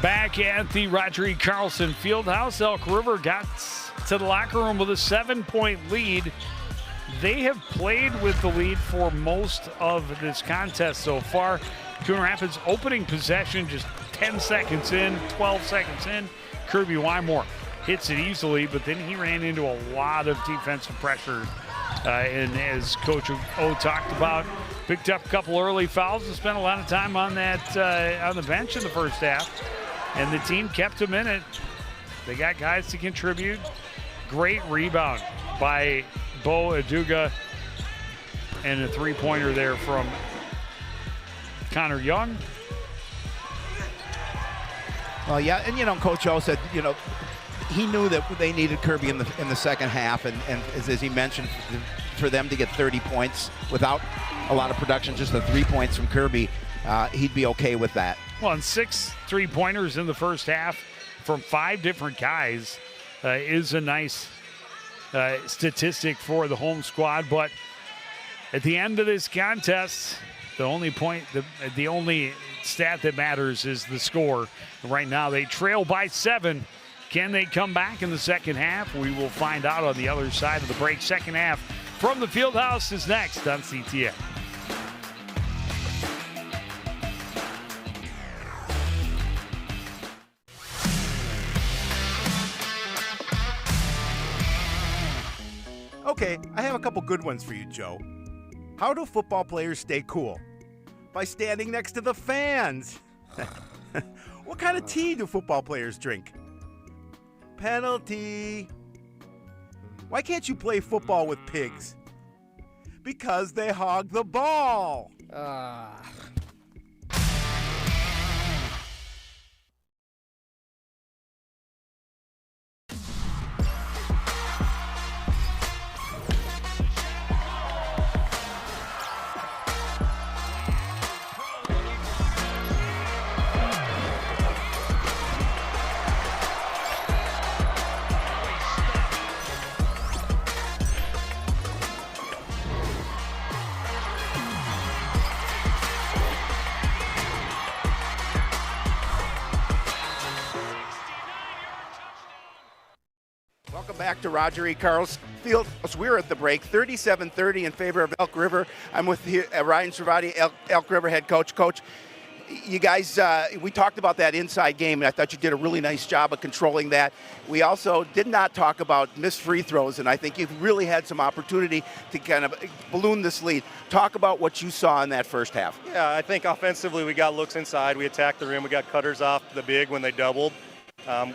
Back at the Roger E. Carlson Fieldhouse, Elk River got to the locker room with a 7-point lead. They have played with the lead for most of this contest so far. Coon Rapids opening possession just 10 seconds in, 12 seconds in. Kirby Wymore hits it easily, but then he ran into a lot of defensive pressure. And as Coach O talked about, picked up a couple early fouls and spent a lot of time on that on the bench in the first half. And the team kept him in it. They got guys to contribute. Great rebound by Bo Aduga, and a three-pointer there from Connor Young. Well, yeah, and Coach O said, he knew that they needed Kirby in the second half, and as he mentioned, for them to get 30 points without a lot of production, just the 3 points from Kirby, he'd be okay with that. Well, and 6 3-pointers in the first half from 5 different guys is a nice statistic for the home squad. But at the end of this contest, the only stat that matters is the score. Right now, they trail by 7. Can they come back in the second half? We will find out on the other side of the break. Second half from the Fieldhouse is next on CTN. Okay, I have a couple good ones for you, Joe. How do football players stay cool? By standing next to the fans. What kind of tea do football players drink? Penalty. Why can't you play football with pigs? Because they hog the ball. Welcome back to Roger E. Carlson Field. We're at the break, 37-30 in favor of Elk River. I'm with Ryan Cervati, Elk River head coach. Coach, you guys, we talked about that inside game, and I thought you did a really nice job of controlling that. We also did not talk about missed free throws, and I think you've really had some opportunity to kind of balloon this lead. Talk about what you saw in that first half. Yeah, I think offensively we got looks inside. We attacked the rim. We got cutters off the big when they doubled.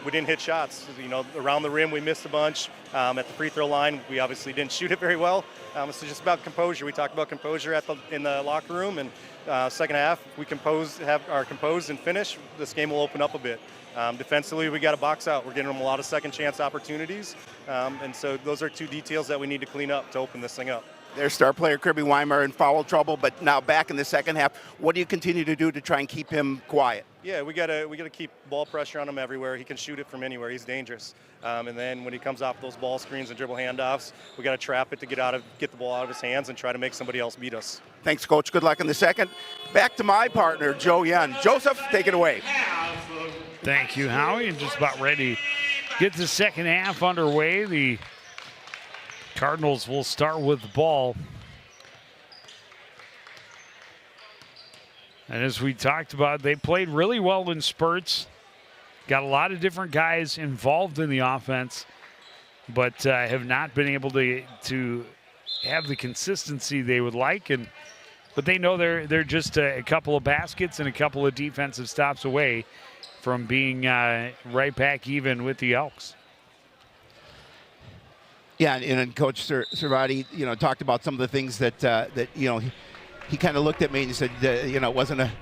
We didn't hit shots. Around the rim we missed a bunch. At the free throw line we obviously didn't shoot it very well. It's just about composure. We talked about composure in the locker room, and second half we are composed and finish. This game will open up a bit. Defensively we got to box out. We're getting them a lot of second chance opportunities, and so those are 2 details that we need to clean up to open this thing up. Their star player Kirby Weimer in foul trouble, but now back in the second half. What do you continue to do to try and keep him quiet? Yeah, we gotta keep ball pressure on him everywhere. He can shoot it from anywhere. He's dangerous. And then when he comes off those ball screens and dribble handoffs, we gotta trap it to get the ball out of his hands and try to make somebody else beat us. Thanks, Coach. Good luck in the second. Back to my partner, Joe Yen. Joseph, take it away. Thank you, Howie. And just about ready to get the second half underway. The Cardinals will start with the ball. And as we talked about, they played really well in spurts. Got a lot of different guys involved in the offense, but have not been able to have the consistency they would like. But they know they're just a couple of baskets and a couple of defensive stops away from being right back even with the Elks. Yeah, and Coach Cervati, talked about some of the things that he kind of looked at me and he said, it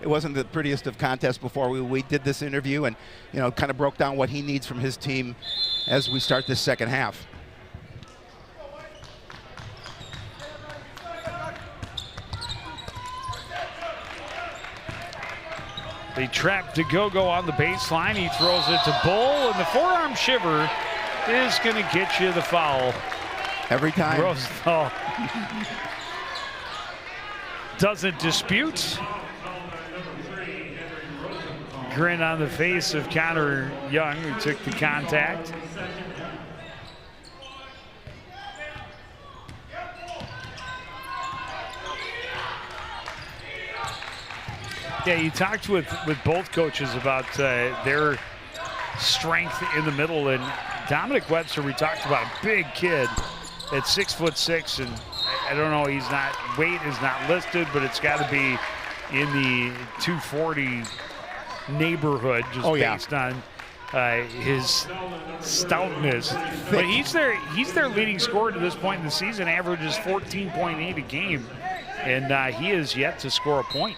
wasn't the prettiest of contests before we did this interview, and kind of broke down what he needs from his team as we start this second half. They trap DeGogo on the baseline. He throws it to Bull, and the forearm shiver is going to get you the foul. Every time. Rosenthal doesn't dispute. grin on the face of Connor Young, who took the contact. Yeah, you talked with both coaches about their strength in the middle, and Dominic Webster, we talked about, a big kid at 6'6", and I don't know, weight is not listed, but it's got to be in the 240 neighborhood, just based on his stoutness. But he's their leading scorer to this point in the season, averages 14.8 a game, and he has yet to score a point.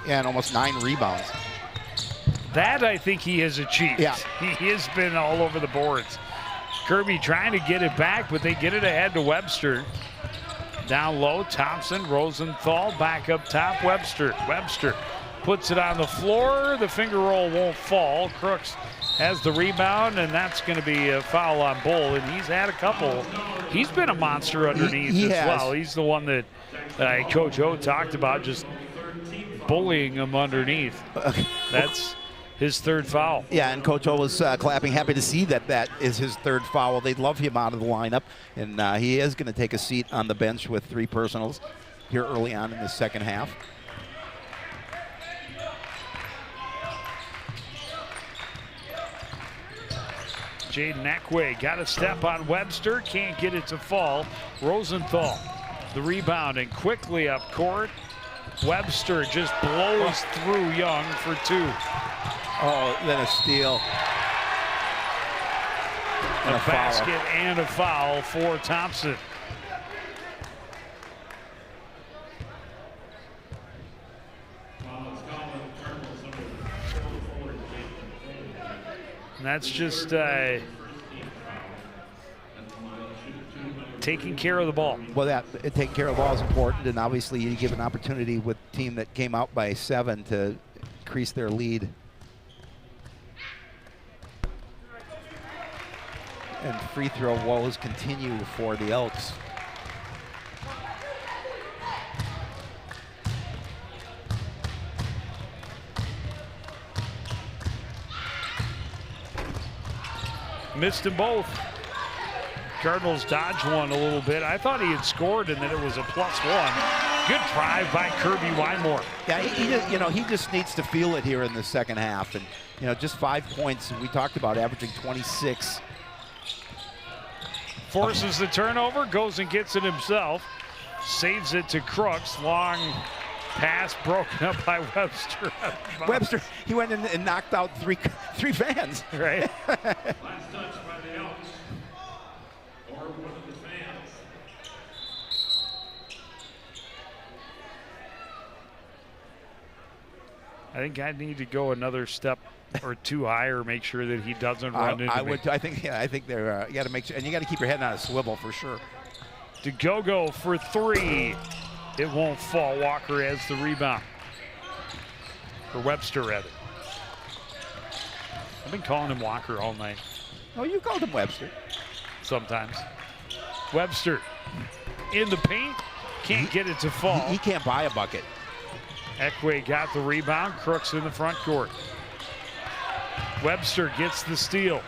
Yeah, and almost 9 rebounds. That I think he has achieved. Yeah. He has been all over the boards. Kirby trying to get it back, but they get it ahead to Webster. Down low, Thompson, Rosenthal, back up top, Webster. Webster puts it on the floor. The finger roll won't fall. Crooks has the rebound, and that's going to be a foul on Bull, and he's had a couple. He's been a monster underneath he as has. well. He's the one that Coach O talked about, just bullying him underneath. That's his third foul. Yeah, and Coach O was clapping, happy to see that is his third foul. They'd love him out of the lineup, and he is going to take a seat on the bench with 3 personals here early on in the second half. Jaden Ekwe got a step on Webster, can't get it to fall. Rosenthal, the rebound, and quickly up court. Webster just blows through Young for 2. Oh, then a steal. And a basket foul. And a foul for Thompson. And that's just taking care of the ball. Well, taking care of the ball is important, and obviously you give an opportunity with a team that came out by 7 to increase their lead. And free throw woes continue for the Elks. Missed them both. Cardinals dodged one a little bit. I thought he had scored and that it was a +1. Good drive by Kirby Wymore. Yeah, he just needs to feel it here in the second half, and just 5 points. We talked about averaging 26. Forces the turnover, goes and gets it himself. Saves it to Crooks. Long pass broken up by Webster. Webster, he went in and knocked out three fans. Right. Last touch by the Elks. Or one of the fans. I think I need to go another step or 2 higher, make sure that he doesn't run into me. I think they're. You got to make sure, and you got to keep your head on a swivel for sure. DeGogo for 3. It won't fall. Walker has the rebound. For Webster, rather. I've been calling him Walker all night. Oh, you called him Webster. Sometimes. Webster in the paint. Can't get it to fall. He can't buy a bucket. Ekwe got the rebound. Crooks in the front court. Webster gets the steal.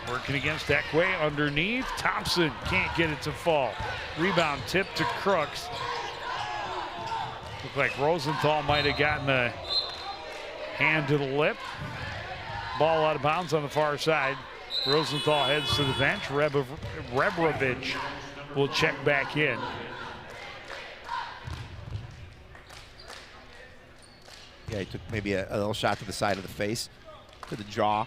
Working against Ekwe underneath. Thompson can't get it to fall. Rebound tip to Crooks. Looked like Rosenthal might have gotten a hand to the lip. Ball out of bounds on the far side. Rosenthal heads to the bench. Rebrovich will check back in. Yeah, he took maybe a little shot to the side of the face, to the jaw.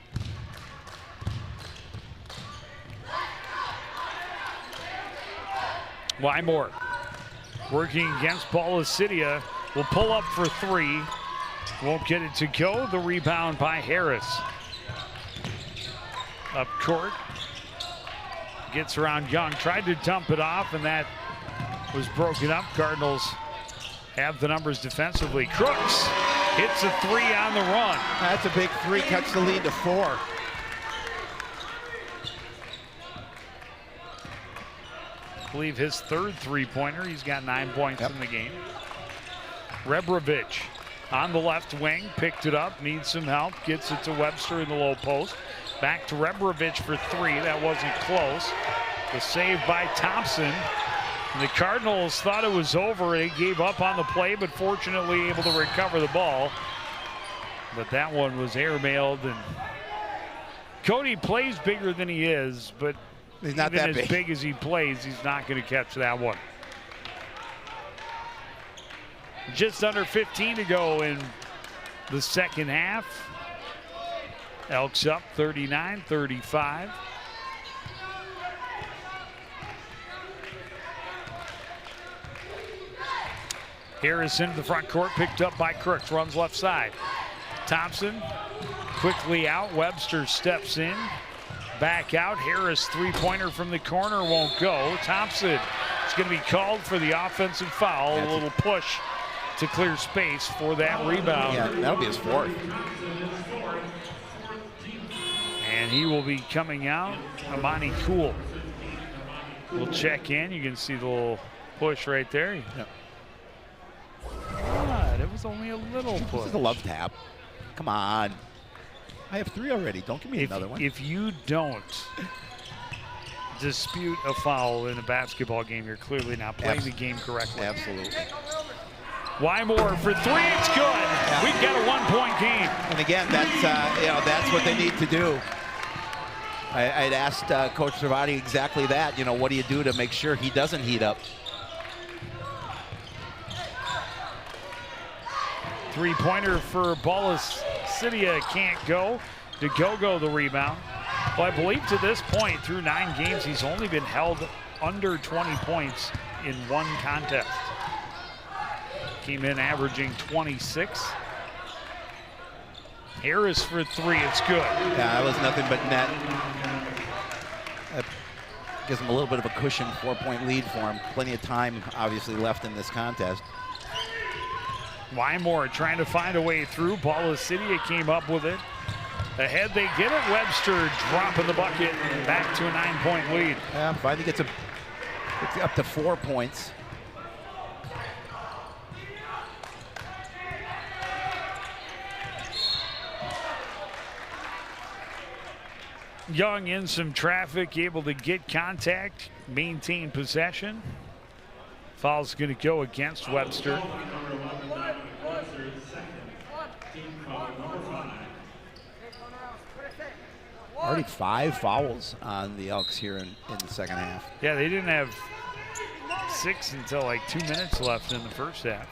Wymore working against Balasidia. Will pull up for 3. Won't get it to go. The rebound by Harris. Up court. Gets around Young. Tried to dump it off, and that was broken up. Cardinals have the numbers defensively. Crooks hits a 3 on the run. That's a big 3, cuts the lead to 4. believe his third three-pointer. He's got 9 points in the game. Rebrovich on the left wing, picked it up, needs some help, gets it to Webster in the low post. Back to Rebrovich for three. That wasn't close. The save by Thompson. And the Cardinals thought it was over. They gave up on the play, but fortunately able to recover the ball. But that one was airmailed, and Cody plays bigger than he is, but he's not even that as big as he plays, he's not going to catch that one. Just under 15 to go in the second half. Elks up 39-35. Harris into the front court, picked up by Crooks, runs left side. Thompson quickly out, Webster steps in, back out. Harris three-pointer from the corner won't go. Thompson is going to be called for the offensive foul. A little push to clear space for that rebound. Yeah, that'll be his fourth. And he will be coming out. Amani Cool will check in. You can see the little push right there. Yep. God, it was only a little push. This is a love tap. Come on. I have three already. Don't give me another one. If you don't dispute a foul in a basketball game, you're clearly not playing the game correctly. Absolutely. Wymore for three, it's good. Yeah. We've got a 1-point game. And again, that's what they need to do. I'd asked Coach Cervati exactly that. What do you do to make sure he doesn't heat up? Three-pointer for Ballas Cidia can't go. DeGogo the rebound. Well, I believe to this point, through 9 games, he's only been held under 20 points in one contest. Came in averaging 26. Harris for three, it's good. Yeah, that was nothing but net. That gives him a little bit of a cushion, 4-point lead for him. Plenty of time, obviously, left in this contest. Wymore trying to find a way through. Ballas Cidia came up with it. Ahead they get it. Webster dropping the bucket. Back to a 9-point lead. Yeah, finally gets up to 4 points. Young in some traffic, able to get contact, maintain possession. Foul's going to go against Webster. Already 5 fouls on the Elks here in the second half. Yeah, they didn't have 6 until like 2 minutes left in the first half.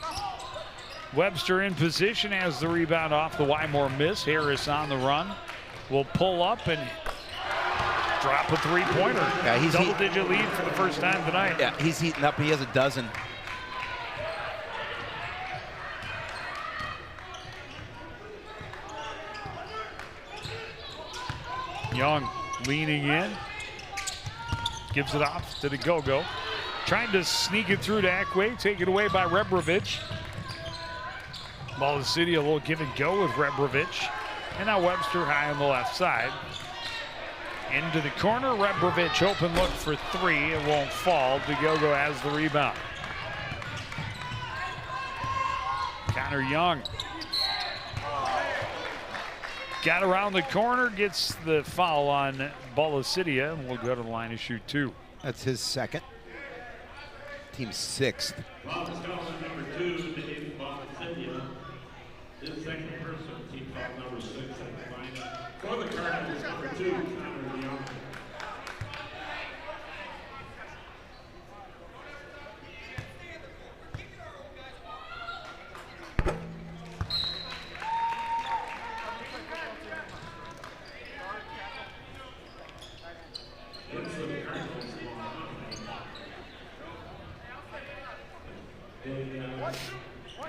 Webster in position as the rebound off the Wymore miss. Harris on the run. Will pull up and drop a three-pointer. Yeah, he's double-digit lead for the first time tonight. Yeah, he's heating up. He has a dozen. Young leaning in. Gives it off to DeGogo. Trying to sneak it through to Ackway. Taken away by Rebrovich. Ballas Cidia a little give and go with Rebrovich. And now Webster high on the left side. Into the corner, Rebrovich open look for three. It won't fall. DeGogo has the rebound. Connor Young. Got around the corner, gets the foul on Ballas Cidia, and will go to the line to shoot 2. That's his second. Team 6th. Foul is called number 2 to Ballas Cidia. His second person, team foul number 6 at the line. For the Cardinals, number 2, Connor Young.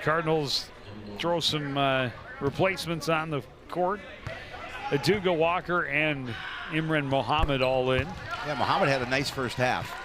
Cardinals throw some replacements on the court. Aduga Walker and Imran Mohammed all in. Yeah, Mohammed had a nice first half.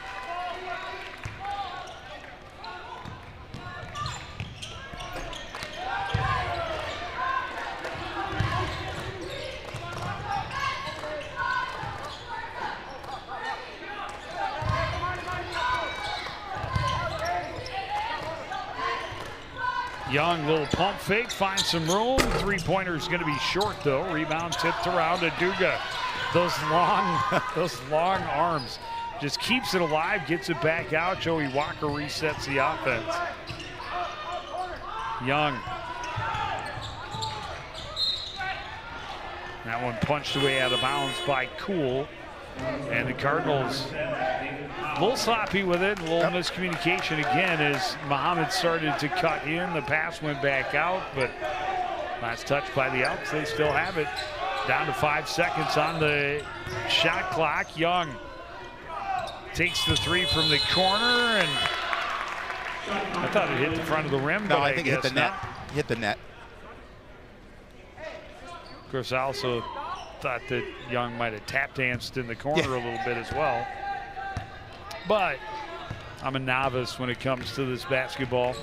Young, little pump fake, finds some room. Three-pointer is going to be short, though. Rebound tipped around to Duga. Those long arms. Just keeps it alive, gets it back out. Joey Walker resets the offense. Young. That one punched away out of bounds by Cool. And the Cardinals a little sloppy with it, a little miscommunication again as Muhammad started to cut in. The pass went back out, but last touch by the Elks, they still have it. Down to 5 seconds on the shot clock. Young takes the three from the corner, and I thought it hit the front of the rim, but I think it hit the net. Hit the net. Of course, I also thought that Young might have tap danced in the corner a little bit as well. But I'm a novice when it comes to this basketball.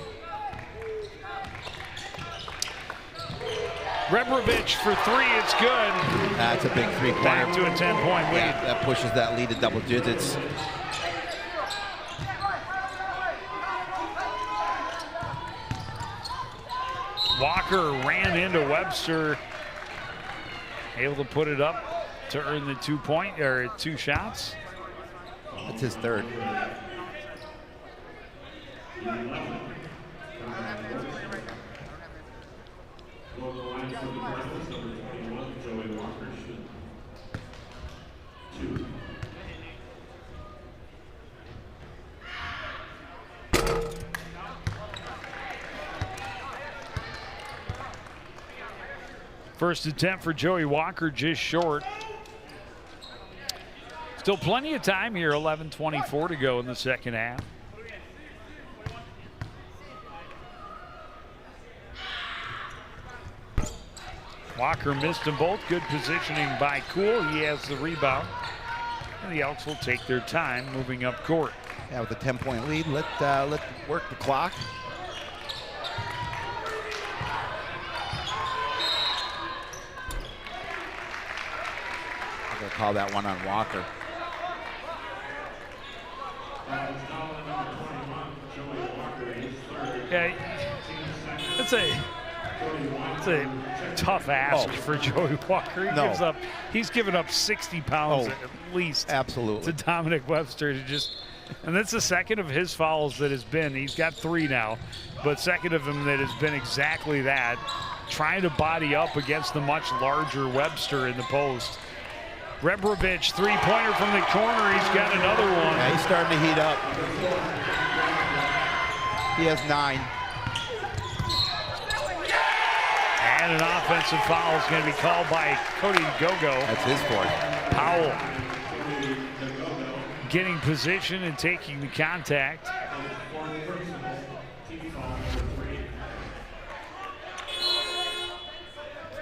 Rebrovich for three, it's good. That's a big three-pointer. Back to a 10-point lead. Yeah, that pushes that lead to double digits. Walker ran into Webster, able to put it up to earn the 2-point or 2 shots. That's his third. First attempt for Joey Walker, just short. Still plenty of time here, 11:24 to go in the second half. Walker missed them both. Good positioning by Cool. He has the rebound. And the Elks will take their time moving up court. Yeah, with a 10-point lead, let work the clock. I'm going to call that one on Walker. Yeah, it's a tough ask for Joey Walker. He's given up 60 pounds at least. Absolutely. To Dominic Webster to just, and that's the second of his fouls that has been. He's got 3 now, but second of them that has been exactly that, trying to body up against the much larger Webster in the post. Rebrovich, three-pointer from the corner. He's got another one. Yeah, he's starting to heat up. He has 9. And an offensive foul is going to be called by Cody Gogo. That's his fourth. Powell getting position and taking the contact.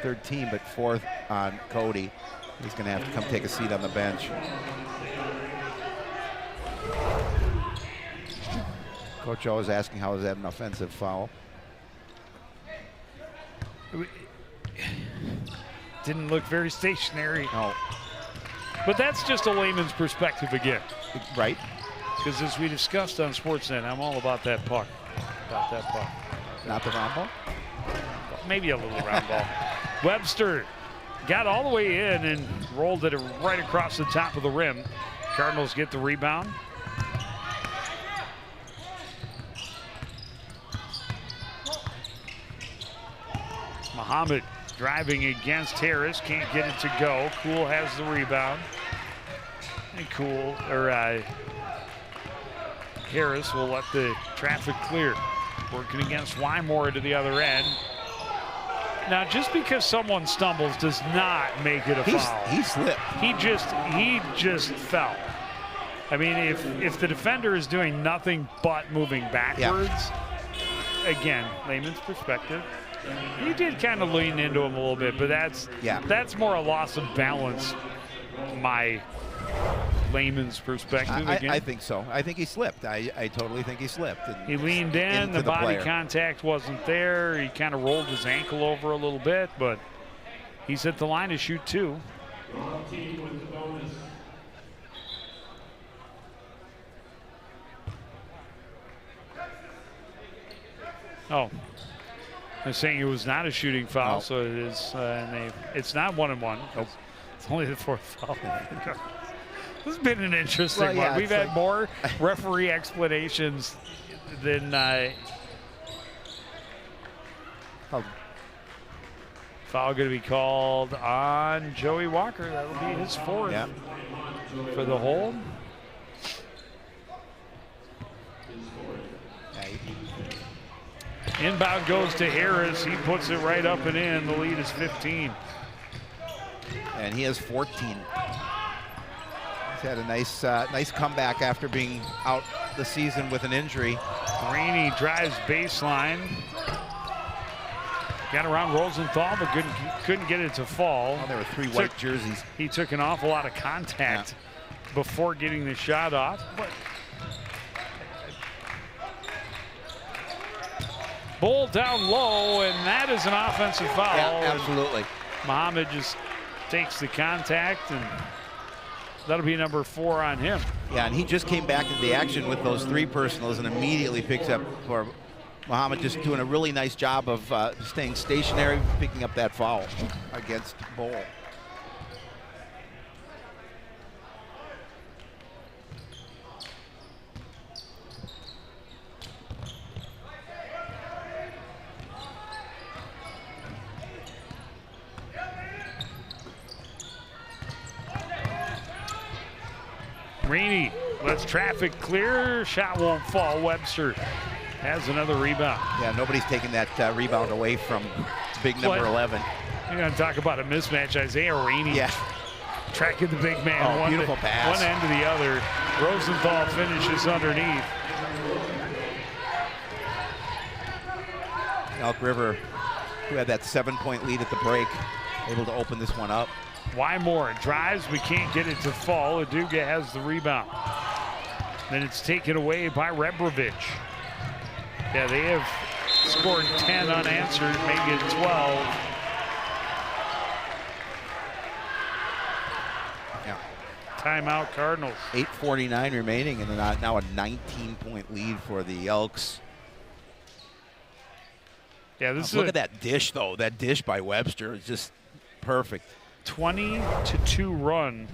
Third team, but 4th on Cody. He's going to have to come take a seat on the bench. Coach O is asking, how is that an offensive foul? Didn't look very stationary. No. But that's just a layman's perspective again. Right. Because as we discussed on Sportsnet, I'm all about that puck. Not the round ball? Maybe a little round ball. Webster got all the way in and rolled it right across the top of the rim. Cardinals get the rebound. Muhammad driving against Harris, can't get it to go. Cool has the rebound. And Harris will let the traffic clear. Working against Wymore to the other end. Now, just because someone stumbles does not make it a foul. He slipped. He just fell. I mean, if the defender is doing nothing but moving backwards, again, layman's perspective, he did kind of lean into him a little bit, but that's more a loss of balance, my layman's perspective. I think so. I think he slipped. I totally think he slipped. He leaned in, the body contact wasn't there. He kind of rolled his ankle over a little bit, but he's at the line to shoot 2. They're saying it was not a shooting foul, No. so it is, and it's not 1-1. Nope. It's only the 4th foul. This has been an interesting Well, yeah, one. We've it's had like- more referee explanations than foul going to be called on Joey Walker. That'll be his 4th Yeah. for the hold. Inbound goes to Harris. He puts it right up and in. The lead is 15. And he has 14. He's had a nice comeback after being out the season with an injury. Rainey drives baseline. Got around Rosenthal, but couldn't get it to fall. Oh, there were 3 white jerseys. He took an awful lot of contact before getting the shot off. But Bull down low, and that is an offensive foul. Yeah, absolutely. And Muhammad just takes the contact, and that'll be number 4 on him. Yeah, and he just came back into the action with those 3 personals and immediately picks up for Muhammad, just doing a really nice job of staying stationary, picking up that foul against Bull. Rainey lets traffic clear. Shot won't fall. Webster has another rebound. Yeah, nobody's taking that rebound away from big number What? 11. You're going to talk about a mismatch. Isaiah Rainey tracking the big man. Oh, beautiful pass. One end to the other. Rosenthal finishes underneath. Elk River, who had that 7-point lead at the break, able to open this one up. Wymore drives, we can't get it to fall. Aduga has the rebound. Then it's taken away by Rebrovich. Yeah, they have scored 10 unanswered, make it 12. Yeah. Timeout Cardinals. 8:49 remaining, and now a 19-point lead for the Elks. Yeah, this Look is at that dish, though. That dish by Webster is just perfect. 20-2 run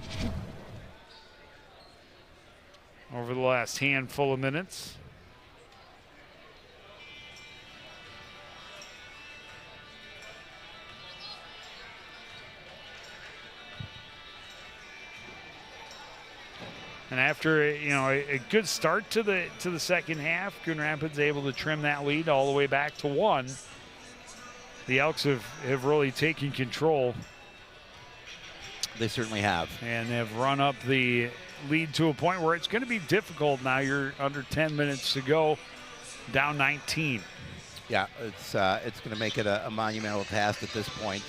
over the last handful of minutes. And after a good start to the second half, Coon Rapids able to trim that lead all the way back to 1. The Elks have really taken control. They certainly have. And have run up the lead to a point where it's going to be difficult now. You're under 10 minutes to go, down 19. Yeah, it's going to make it a monumental task at this point.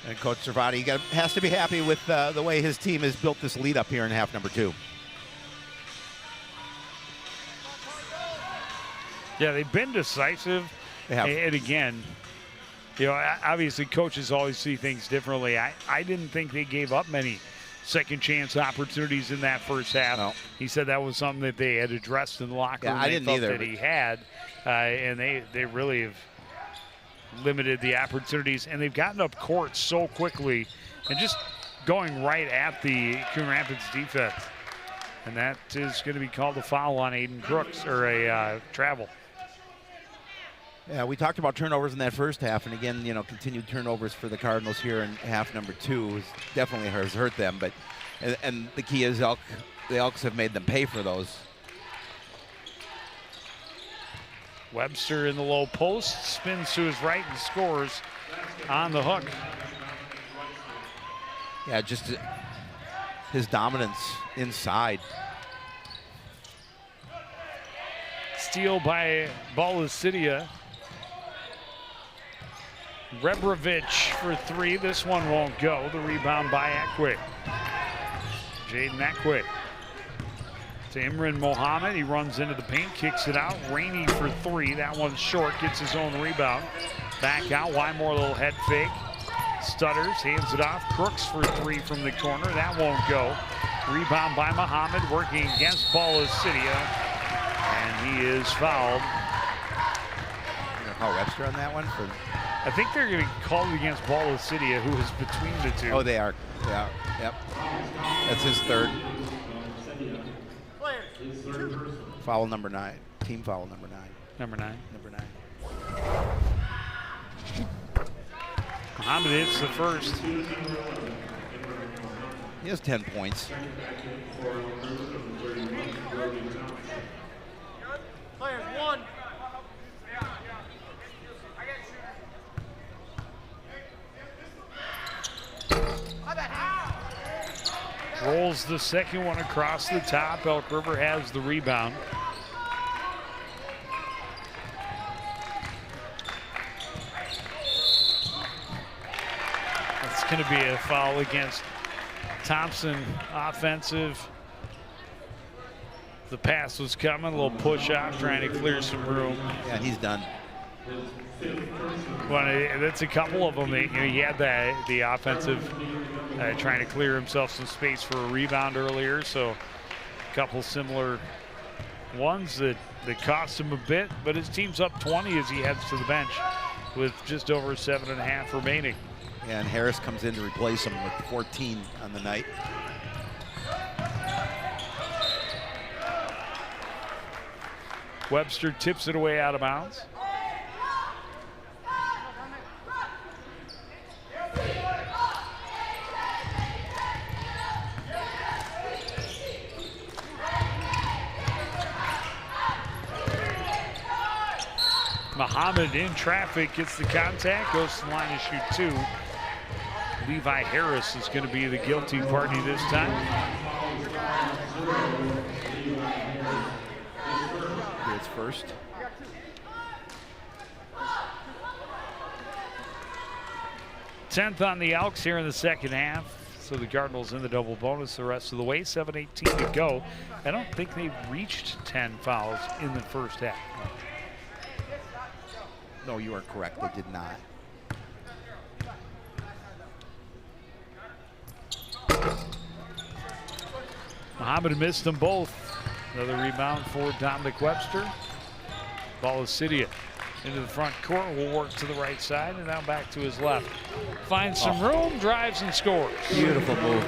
And Coach Servati has to be happy with the way his team has built this lead up here in half number 2. Yeah, they've been decisive. They have. And again, obviously coaches always see things differently. I didn't think they gave up many second chance opportunities in that first half. No. He said that was something that they had addressed in the locker room. Yeah, I They didn't felt either. that he had, and they really have limited the opportunities, and they've gotten up court so quickly and just going right at the Coon Rapids defense. And that is going to be called a foul on Aiden Crooks, or a travel. Yeah, we talked about turnovers in that first half, and again, continued turnovers for the Cardinals here in half number 2 definitely has hurt them. But and the key is the Elks have made them pay for those. Webster in the low post, spins to his right and scores on the hook. Yeah, just his dominance inside. Steal by Balasidia. Rebrovich for 3. This one won't go. The rebound by Ekwe. Jaden Ekwe to Imran Mohammed. He runs into the paint, kicks it out. Rainey for 3. That one's short, gets his own rebound. Back out, Wymore, little head fake. Stutters, hands it off. Crooks for 3 from the corner. That won't go. Rebound by Muhammad, working against Balasidia, and he is fouled. You're gonna call Webster on that one? I think they're going to call it against Balasidia, who is between the two. Oh, they are. Yeah. Yep. That's his third. Foul number 9. Team foul number 9. Number 9. Number 9. Muhammad hits the first. He has 10 points. Players, 1. Rolls the second one across the top. Elk River has the rebound. That's going to be a foul against Thompson. Offensive. The pass was coming, a little push out, trying to clear some room. Yeah, and he's done. Well, that's a couple of them. He had the offensive trying to clear himself some space for a rebound earlier. So a couple similar ones that cost him a bit, but his team's up 20 as he heads to the bench with just over 7.5 remaining. Yeah, and Harris comes in to replace him with 14 on the night. Webster tips it away out of bounds. Muhammad in traffic, gets the contact, goes to the line to shoot 2. Levi Harris is going to be the guilty party this time. It's first. Tenth on the Elks here in the second half. So the Cardinals in the double bonus the rest of the way. 7:18 to go. I don't think they've reached 10 fouls in the first half. No, you are correct. They did not. Muhammad missed them both. Another rebound for Dominic Webster. Balasidia into the front court, will work to the right side and now back to his left. Finds some room, drives and scores. Beautiful move.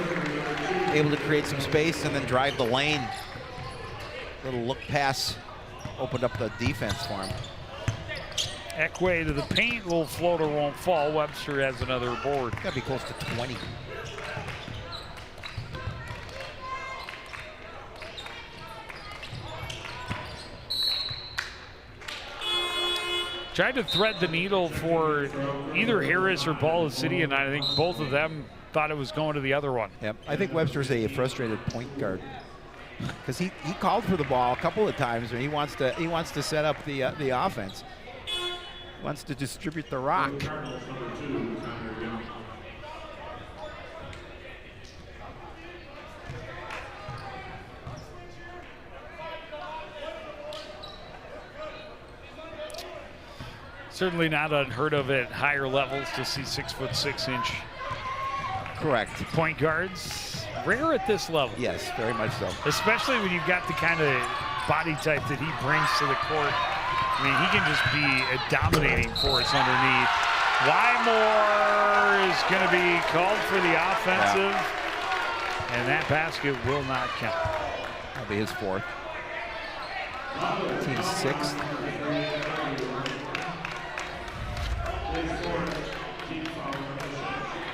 Able to create some space and then drive the lane. Little look pass opened up the defense for him. Ekwe to the paint, little floater won't fall. Webster has another board. Gotta be close to 20. Tried to thread the needle for either Harris or Balasidia, and I think both of them thought it was going to the other one. Yep, I think Webster's a frustrated point guard because he called for the ball a couple of times, and he wants to set up the offense. He wants to distribute the rock. Certainly not unheard of at higher levels to see 6'6" Correct. point guards. Rare at this level. Yes, very much so. Especially when you've got the kind of body type that he brings to the court. I mean, he can just be a dominating force underneath. Wymore is going to be called for the offensive, and that basket will not count. That'll be his 4th. Team's 6th.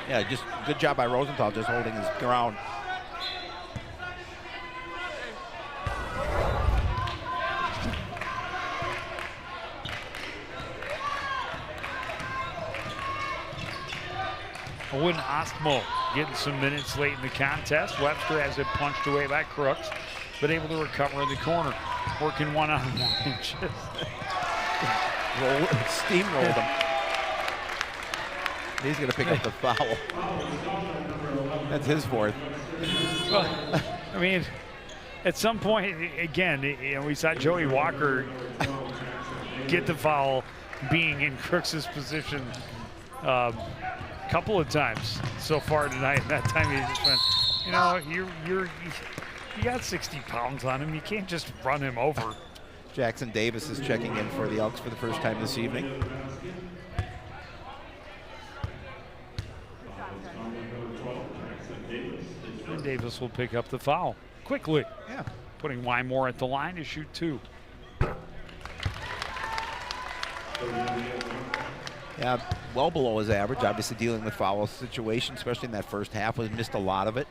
Yeah, just good job by Rosenthal just holding his ground. Owen Ostmo getting some minutes late in the contest. Webster has it punched away by Crooks, but able to recover in the corner. Working one-on-one. Just steamrolled him. He's going to pick up the foul. That's his 4th. Well, I mean, at some point, again, we saw Joey Walker get the foul being in Crooks's position a couple of times so far tonight. And that time he just went, you know, you got 60 pounds on him. You can't just run him over. Jackson Davis is checking in for the Elks for the first time this evening. And Davis will pick up the foul quickly. Yeah. Putting Wymore at the line to shoot 2. Yeah, well below his average, obviously dealing with foul situations, especially in that first half. He missed a lot of it.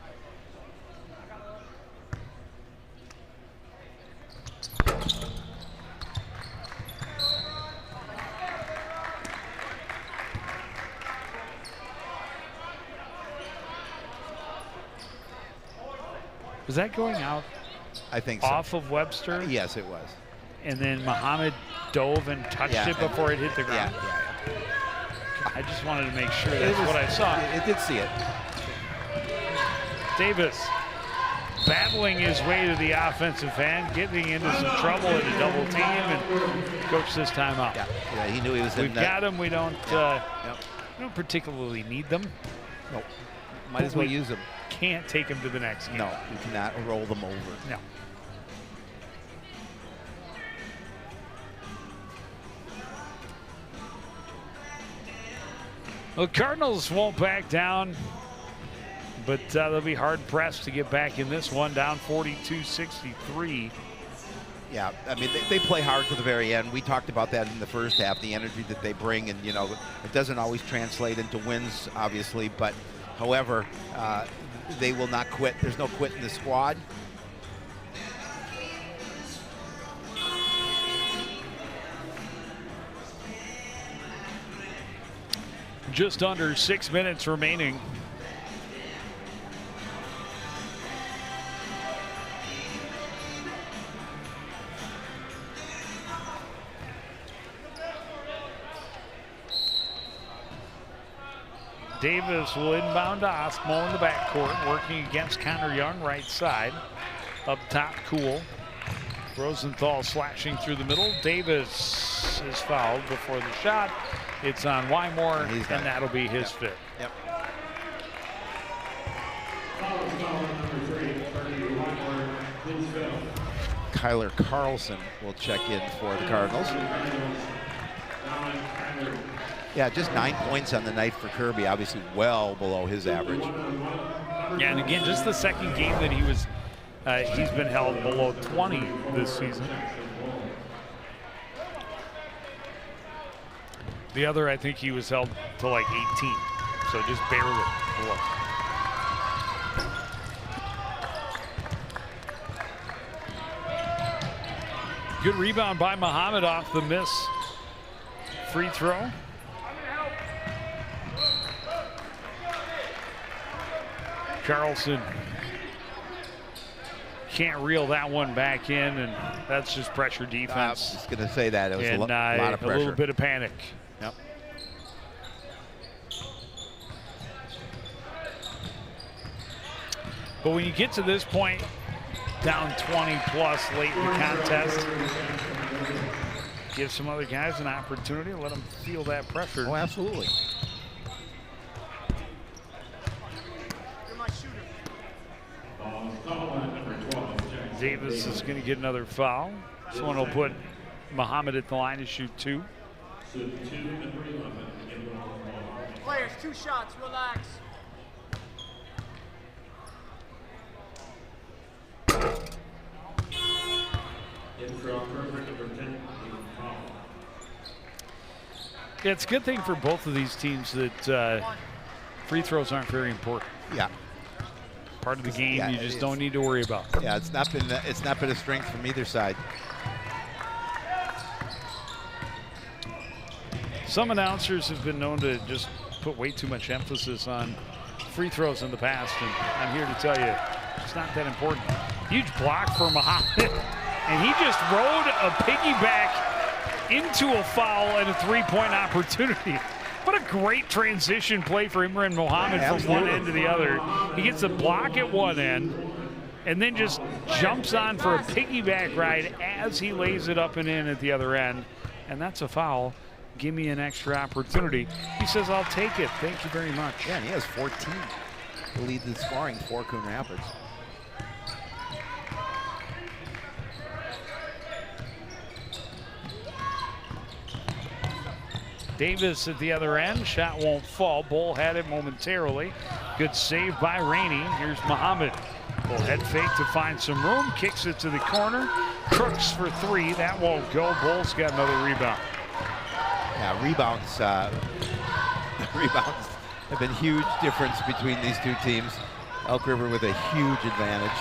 Was that going out? I think so. Off of Webster? Yes, it was. And then Muhammad dove and touched it before it hit the ground? Yeah. I just wanted to make sure that's what I saw. It did see it. Davis battling his way to the offensive end, getting into some trouble in a double team, and coach this time out. Yeah, he knew he was in We've got him. We don't, we don't particularly need them. Nope. Might as well use them. Can't take him to the next game. No, you cannot roll them over. No. The Cardinals won't back down, but they'll be hard-pressed to get back in this one, down 42-63. Yeah, I mean, they play hard to the very end. We talked about that in the first half, the energy that they bring, and, you know, it doesn't always translate into wins, obviously, but, however, they will not quit. There's no quit in the squad. Just under 6 minutes remaining. Davis will inbound to Osmo in the backcourt, working against Connor Young, right side. Up top, Cool. Rosenthal slashing through the middle. Davis is fouled before the shot. It's on Wymore, and that'll be his fifth. Yep. Kyler Carlson will check in for the Cardinals. Yeah, just 9 points on the night for Kirby, obviously well below his average. Yeah, and again, just the second game that he's been held below 20 this season. The other, I think he was held to like 18, so just barely below. Good rebound by Muhammad off the miss. Free throw. Carlson can't reel that one back in, and that's just pressure defense. I was just going to say that. It was a lot of pressure. A little bit of panic. Yep. But when you get to this point, down 20 plus late in the contest, give some other guys an opportunity, let them feel that pressure. Oh, absolutely. Davis is going to get another foul. This one will put Muhammad at the line to shoot 2. Players, 2 shots, relax. Yeah, it's a good thing for both of these teams that free throws aren't very important. Yeah. Part of the game you just don't need to worry about. Yeah, it's not been a strength from either side. Some announcers have been known to just put way too much emphasis on free throws in the past, and I'm here to tell you it's not that important. Huge block for Muhammad, and he just rode a piggyback into a foul and a 3-point opportunity. What a great transition play for Imran Mohammed from one end to the other. He gets a block at one end and then just jumps on for a piggyback ride as he lays it up and in at the other end. And that's a foul. give me an extra opportunity. He says, I'll take it. Thank you very much. Yeah, and he has 14 to lead the scoring for Coon Rapids. Davis at the other end. Shot won't fall. Bull had it momentarily. Good save by Rainey. Here's Muhammad. Will head fake to find some room. Kicks it to the corner. Crooks for three. That won't go. Bull's got another rebound. Yeah, rebounds. Rebounds have been huge difference between these two teams. Elk River with a huge advantage.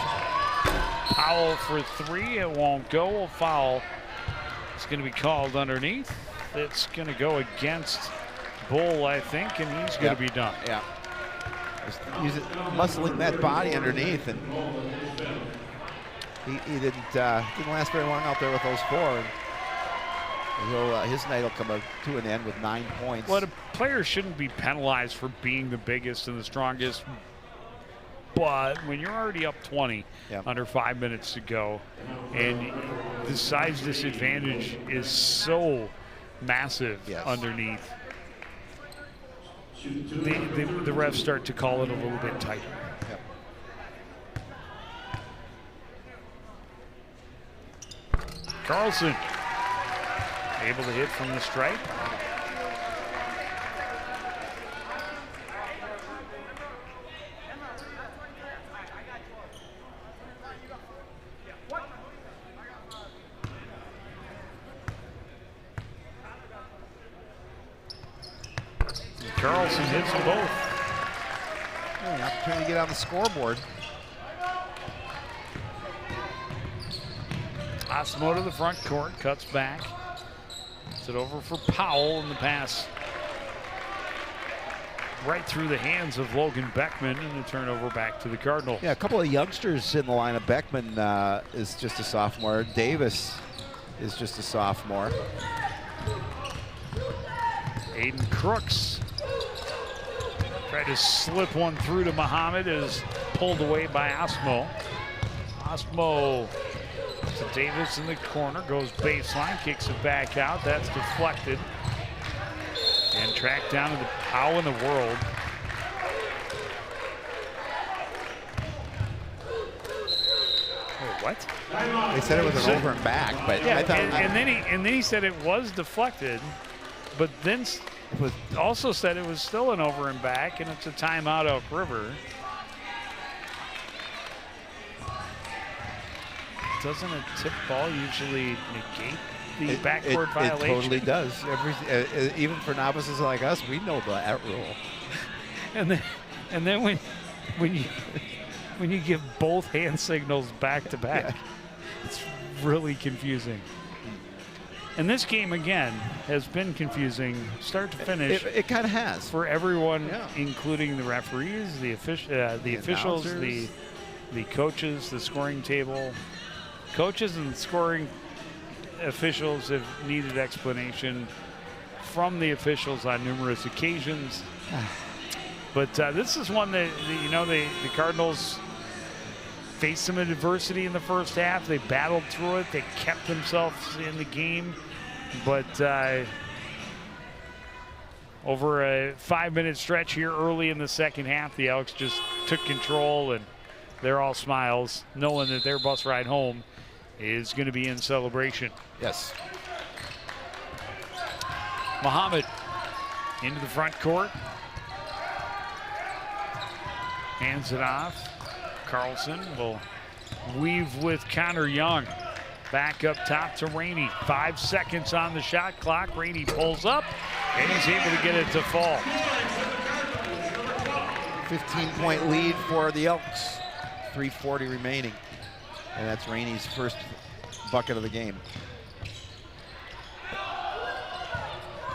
Powell for three. It won't go. A foul. It's going to be called underneath. It's going to go against Bull, I think, and he's going to be done. Yeah. Just muscling that body underneath, and he didn't last very long out there with those four. And his night will come to an end with 9 points. Well, the players shouldn't be penalized for being the biggest and the strongest, but when you're already up 20 under 5 minutes to go, and the size disadvantage is so massive underneath, the refs start to call it a little bit tighter. Carlson able to hit from the stripe. Carlson hits them both. An opportunity to get on the scoreboard. Osmo to the front court, cuts back. It's it over for Powell, in the pass right through the hands of Logan Beckman, and the turnover back to the Cardinals. Yeah, a couple of youngsters in the lineup. Beckman is just a sophomore. Davis is just a sophomore. Aiden Crooks tried to slip one through to Muhammad, is pulled away by Osmo. Osmo to Davis in the corner, goes baseline, kicks it back out. That's deflected and tracked down to the how in the world. Wait, what? They said it was an over and back, but yeah, I thought. And then he said it was deflected, but then it was also said it was still an over and back, and it's a timeout, Elk River. Doesn't a tip ball usually negate the backboard violation? It totally does. Even for novices like us, we know that rule. And then when you give both hand signals back to back, it's really confusing. And this game again has been confusing, start to finish. It kind of has for everyone, including the referees, the officials, the coaches, the scoring table. Coaches and scoring officials have needed explanation from the officials on numerous occasions. But this is one that, the Cardinals faced some adversity in the first half. They battled through it. They kept themselves in the game. But over a 5-minute stretch here early in the second half, the Elks just took control, and they're all smiles, knowing that their bus ride home is going to be in celebration. Yes. Muhammad into the front court. Hands it off. Carlson will weave with Connor Young. Back up top to Rainey. 5 seconds on the shot clock. Rainey pulls up, and he's able to get it to fall. 15-point lead for the Elks. 3:40 remaining. And that's Rainey's first bucket of the game.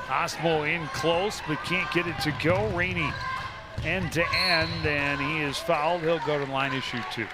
Osmo in close, but can't get it to go. Rainey end to end, and he is fouled. He'll go to the line to shoot two.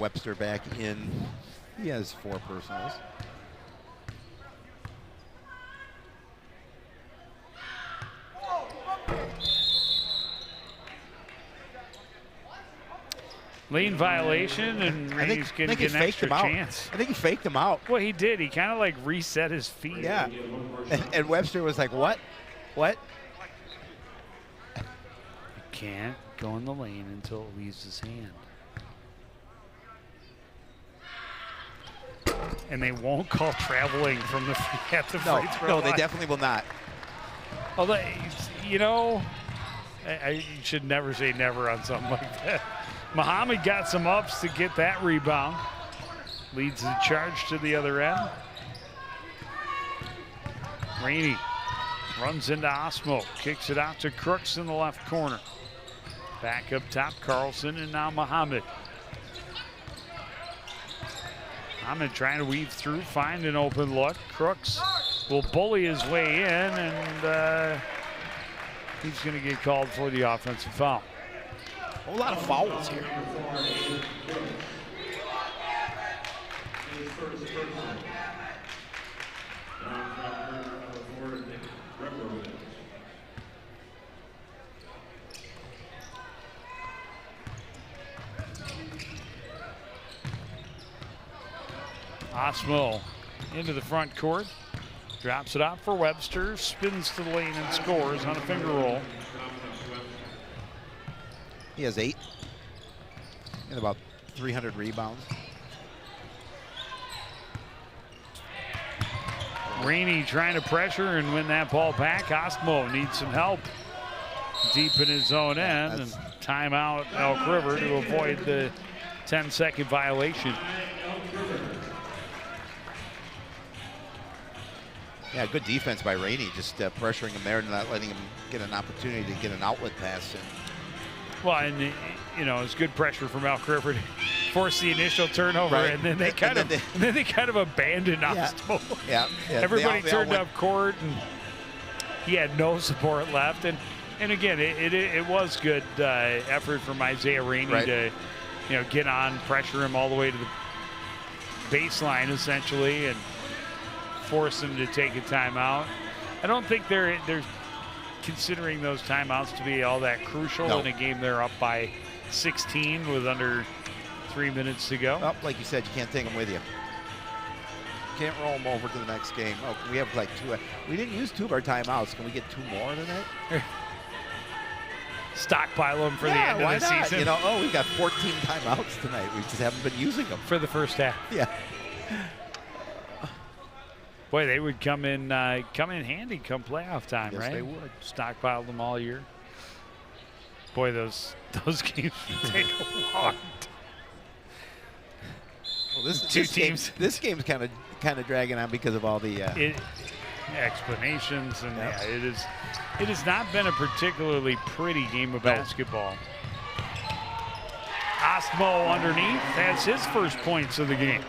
Webster back in. He has 4 personals. Lane violation, and Rainey's going to get an extra chance. I think he faked him out. Well, he did. He kind of like reset his feet. Yeah. And Webster was like, what? What? You can't go in the lane until it leaves his hand. And they won't call traveling from the at the free throw No, line. they definitely will not. Although, you know, I should never say never on something like that. Muhammad got some ups to get that rebound. Leads the charge to the other end. Rainey runs into Osmo, kicks it out to Crooks in the left corner. Back up top, Carlson, and now Muhammad. Muhammad trying to weave through, find an open look. Crooks will bully his way in, and he's going to get called for the offensive foul. A whole lot of fouls here. Osmo into the front court, drops it out for Webster, spins to the lane and scores on a finger roll. He has 8 and about 300 rebounds. Rainey trying to pressure and win that ball back. Osmo needs some help deep in his own end, and timeout Elk River to avoid the 10-second violation. Yeah, good defense by Rainey, just pressuring him there and not letting him get an opportunity to get an outlet pass in. Well, and you know, it's good pressure from Elk River to force the initial turnover, Right. and then they kind of abandoned Osmo. Yeah. Everybody they all turned went- up court, and he had no support left. And again, it was good effort from Isaiah Rainey Right. to, you know, get on, pressure him all the way to the baseline essentially, and force him to take a timeout. I don't think they're considering those timeouts to be all that crucial in a game they're up by 16 with under 3 minutes to go. Well, like you said, you can't take them with you. Can't roll them over to the next game. Oh, we have like 2. We didn't use 2 of our timeouts. Can we get 2 more tonight? Stockpile them for the end why of the not? season. You know, oh, we got 14 timeouts tonight. We just haven't been using them. For the first half. Yeah. Boy, they would come in handy come playoff time, Yes, right? they would. Stockpile them all year. Boy, those games would take a long time. Well, this teams. This game's kind of dragging on because of all the explanations, and it has not been a particularly pretty game of basketball. Osmo underneath has his first points of the game.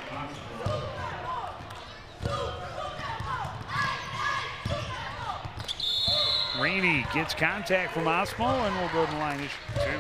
Rainey gets contact from Osmo and will go to the line to shoot 2.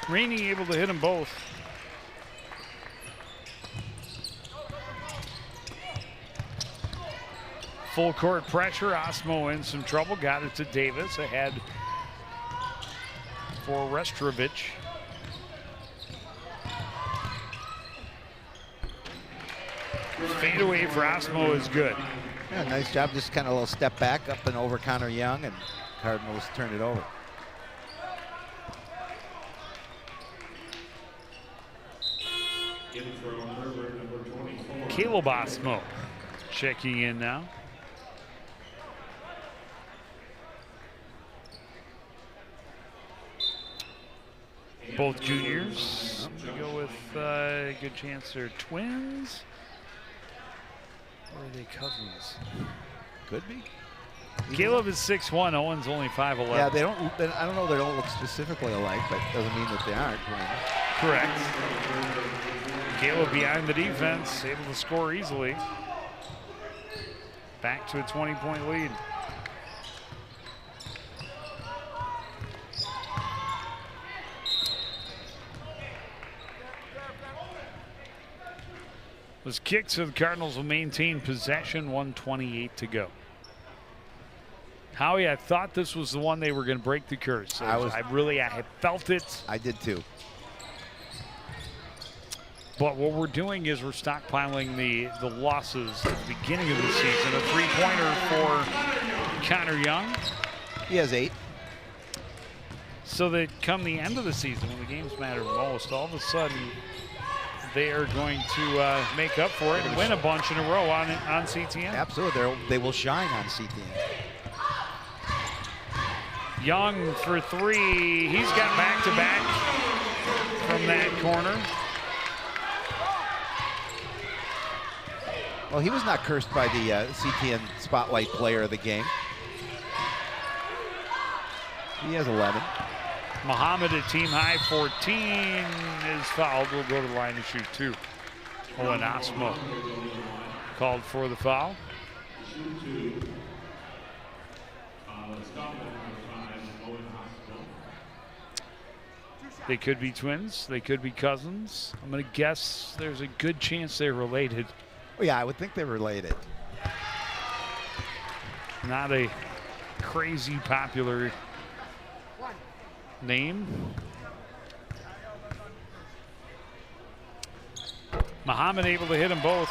Rainey able to hit them both. Full court pressure. Osmo in some trouble. Got it to Davis. Ahead for Restrovich. Fade away for Osmo is good. Yeah, nice job. Just kind of a little step back up and over Connor Young, and Cardinals turned it over. In from Caleb Osmo checking in now. Both juniors. We go with a good chance they're twins. Or are they cousins? Could be. Caleb is 6'1", Owen's only 5'11". Yeah, I don't know, they don't look specifically alike, but doesn't mean that they aren't. Correct. Caleb behind the defense, able to score easily. Back to a 20-point lead. Was kicked, so the Cardinals will maintain possession, 1:28 to go. Howie, I thought this was the one they were going to break the curse. I felt it. I did too. But what we're doing is we're stockpiling the losses at the beginning of the season. A three-pointer for Connor Young. He has 8. So that come the end of the season, when the games matter most, all of a sudden they are going to make up for it and win a bunch in a row on CTN. Absolutely, they will shine on CTN. Young for 3. He's got back-to-back from that corner. Well, he was not cursed by the CTN Spotlight Player of the game. He has 11. Muhammad at team high 14 is fouled. Will go to the line to shoot 2. Owen Osmo called for the foul. They could be twins. They could be cousins. I'm going to guess there's a good chance they're related. Well, yeah, I would think they're related. Not a crazy popular name. Muhammad able to hit them both.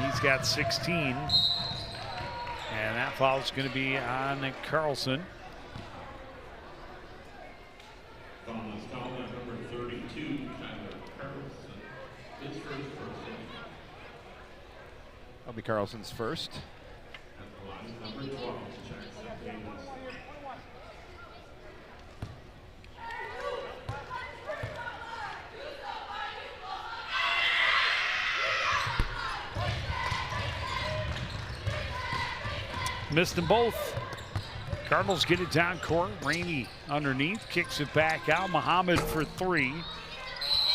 He's got 16. And that foul is going to be on Carlson. Number 32, Carlson. His first person. That'll be Carlson's first. Number 12, Jackson Davis. Missed them both. Cardinals get it down court. Rainey underneath, kicks it back out. Muhammad for 3.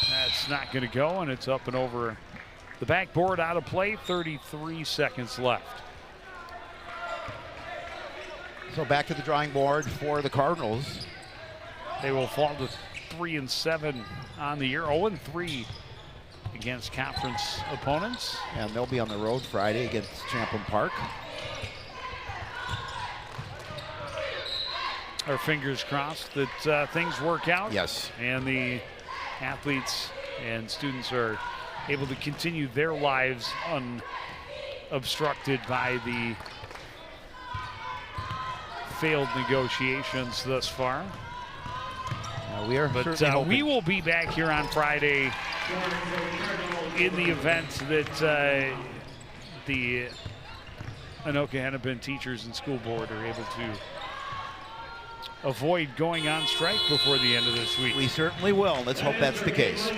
That's not going to go, and it's up and over the backboard, out of play. 33 seconds left. So back to the drawing board for the Cardinals. They will fall to 3-7 on the year. 0-3 against conference opponents. And they'll be on the road Friday against Champlain Park. Our fingers crossed that things work out. Yes. And the athletes and students are able to continue their lives unobstructed by the failed negotiations thus far. We are, but we will be back here on Friday in the event that the Anoka-Hennepin Teachers and School Board are able to avoid going on strike before the end of this week. We certainly will. Let's hope that's the case.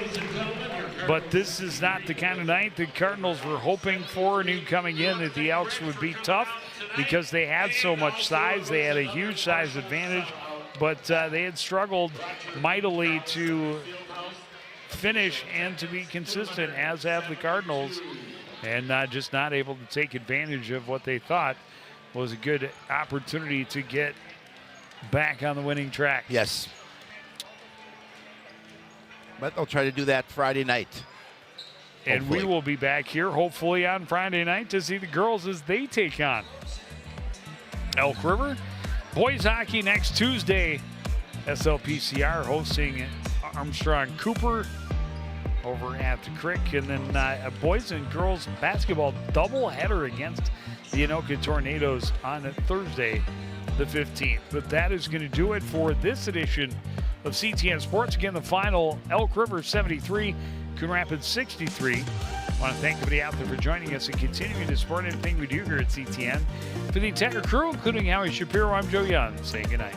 But this is not the kind of night the Cardinals were hoping for. Knew coming in that the Elks would be tough because they had so much size. They had a huge size advantage, but they had struggled mightily to finish and to be consistent, as have the Cardinals, and just not able to take advantage of what they thought was a good opportunity to get back on the winning track. Yes. But they'll try to do that Friday night. And hopefully. we will be back here hopefully on Friday night to see the girls as they take on Elk River. Boys hockey next Tuesday. SLPCR hosting Armstrong Cooper over at the Crick. And then a boys and girls basketball doubleheader against the Anoka Tornadoes on Thursday the 15th. But that is going to do it for this edition of CTN Sports. Again, the final, Elk River 73, Coon Rapids 63. I want to thank everybody out there for joining us and continuing to support everything we do here at CTN. For the entire crew, including Howie Shapiro, I'm Joe Young. Say goodnight.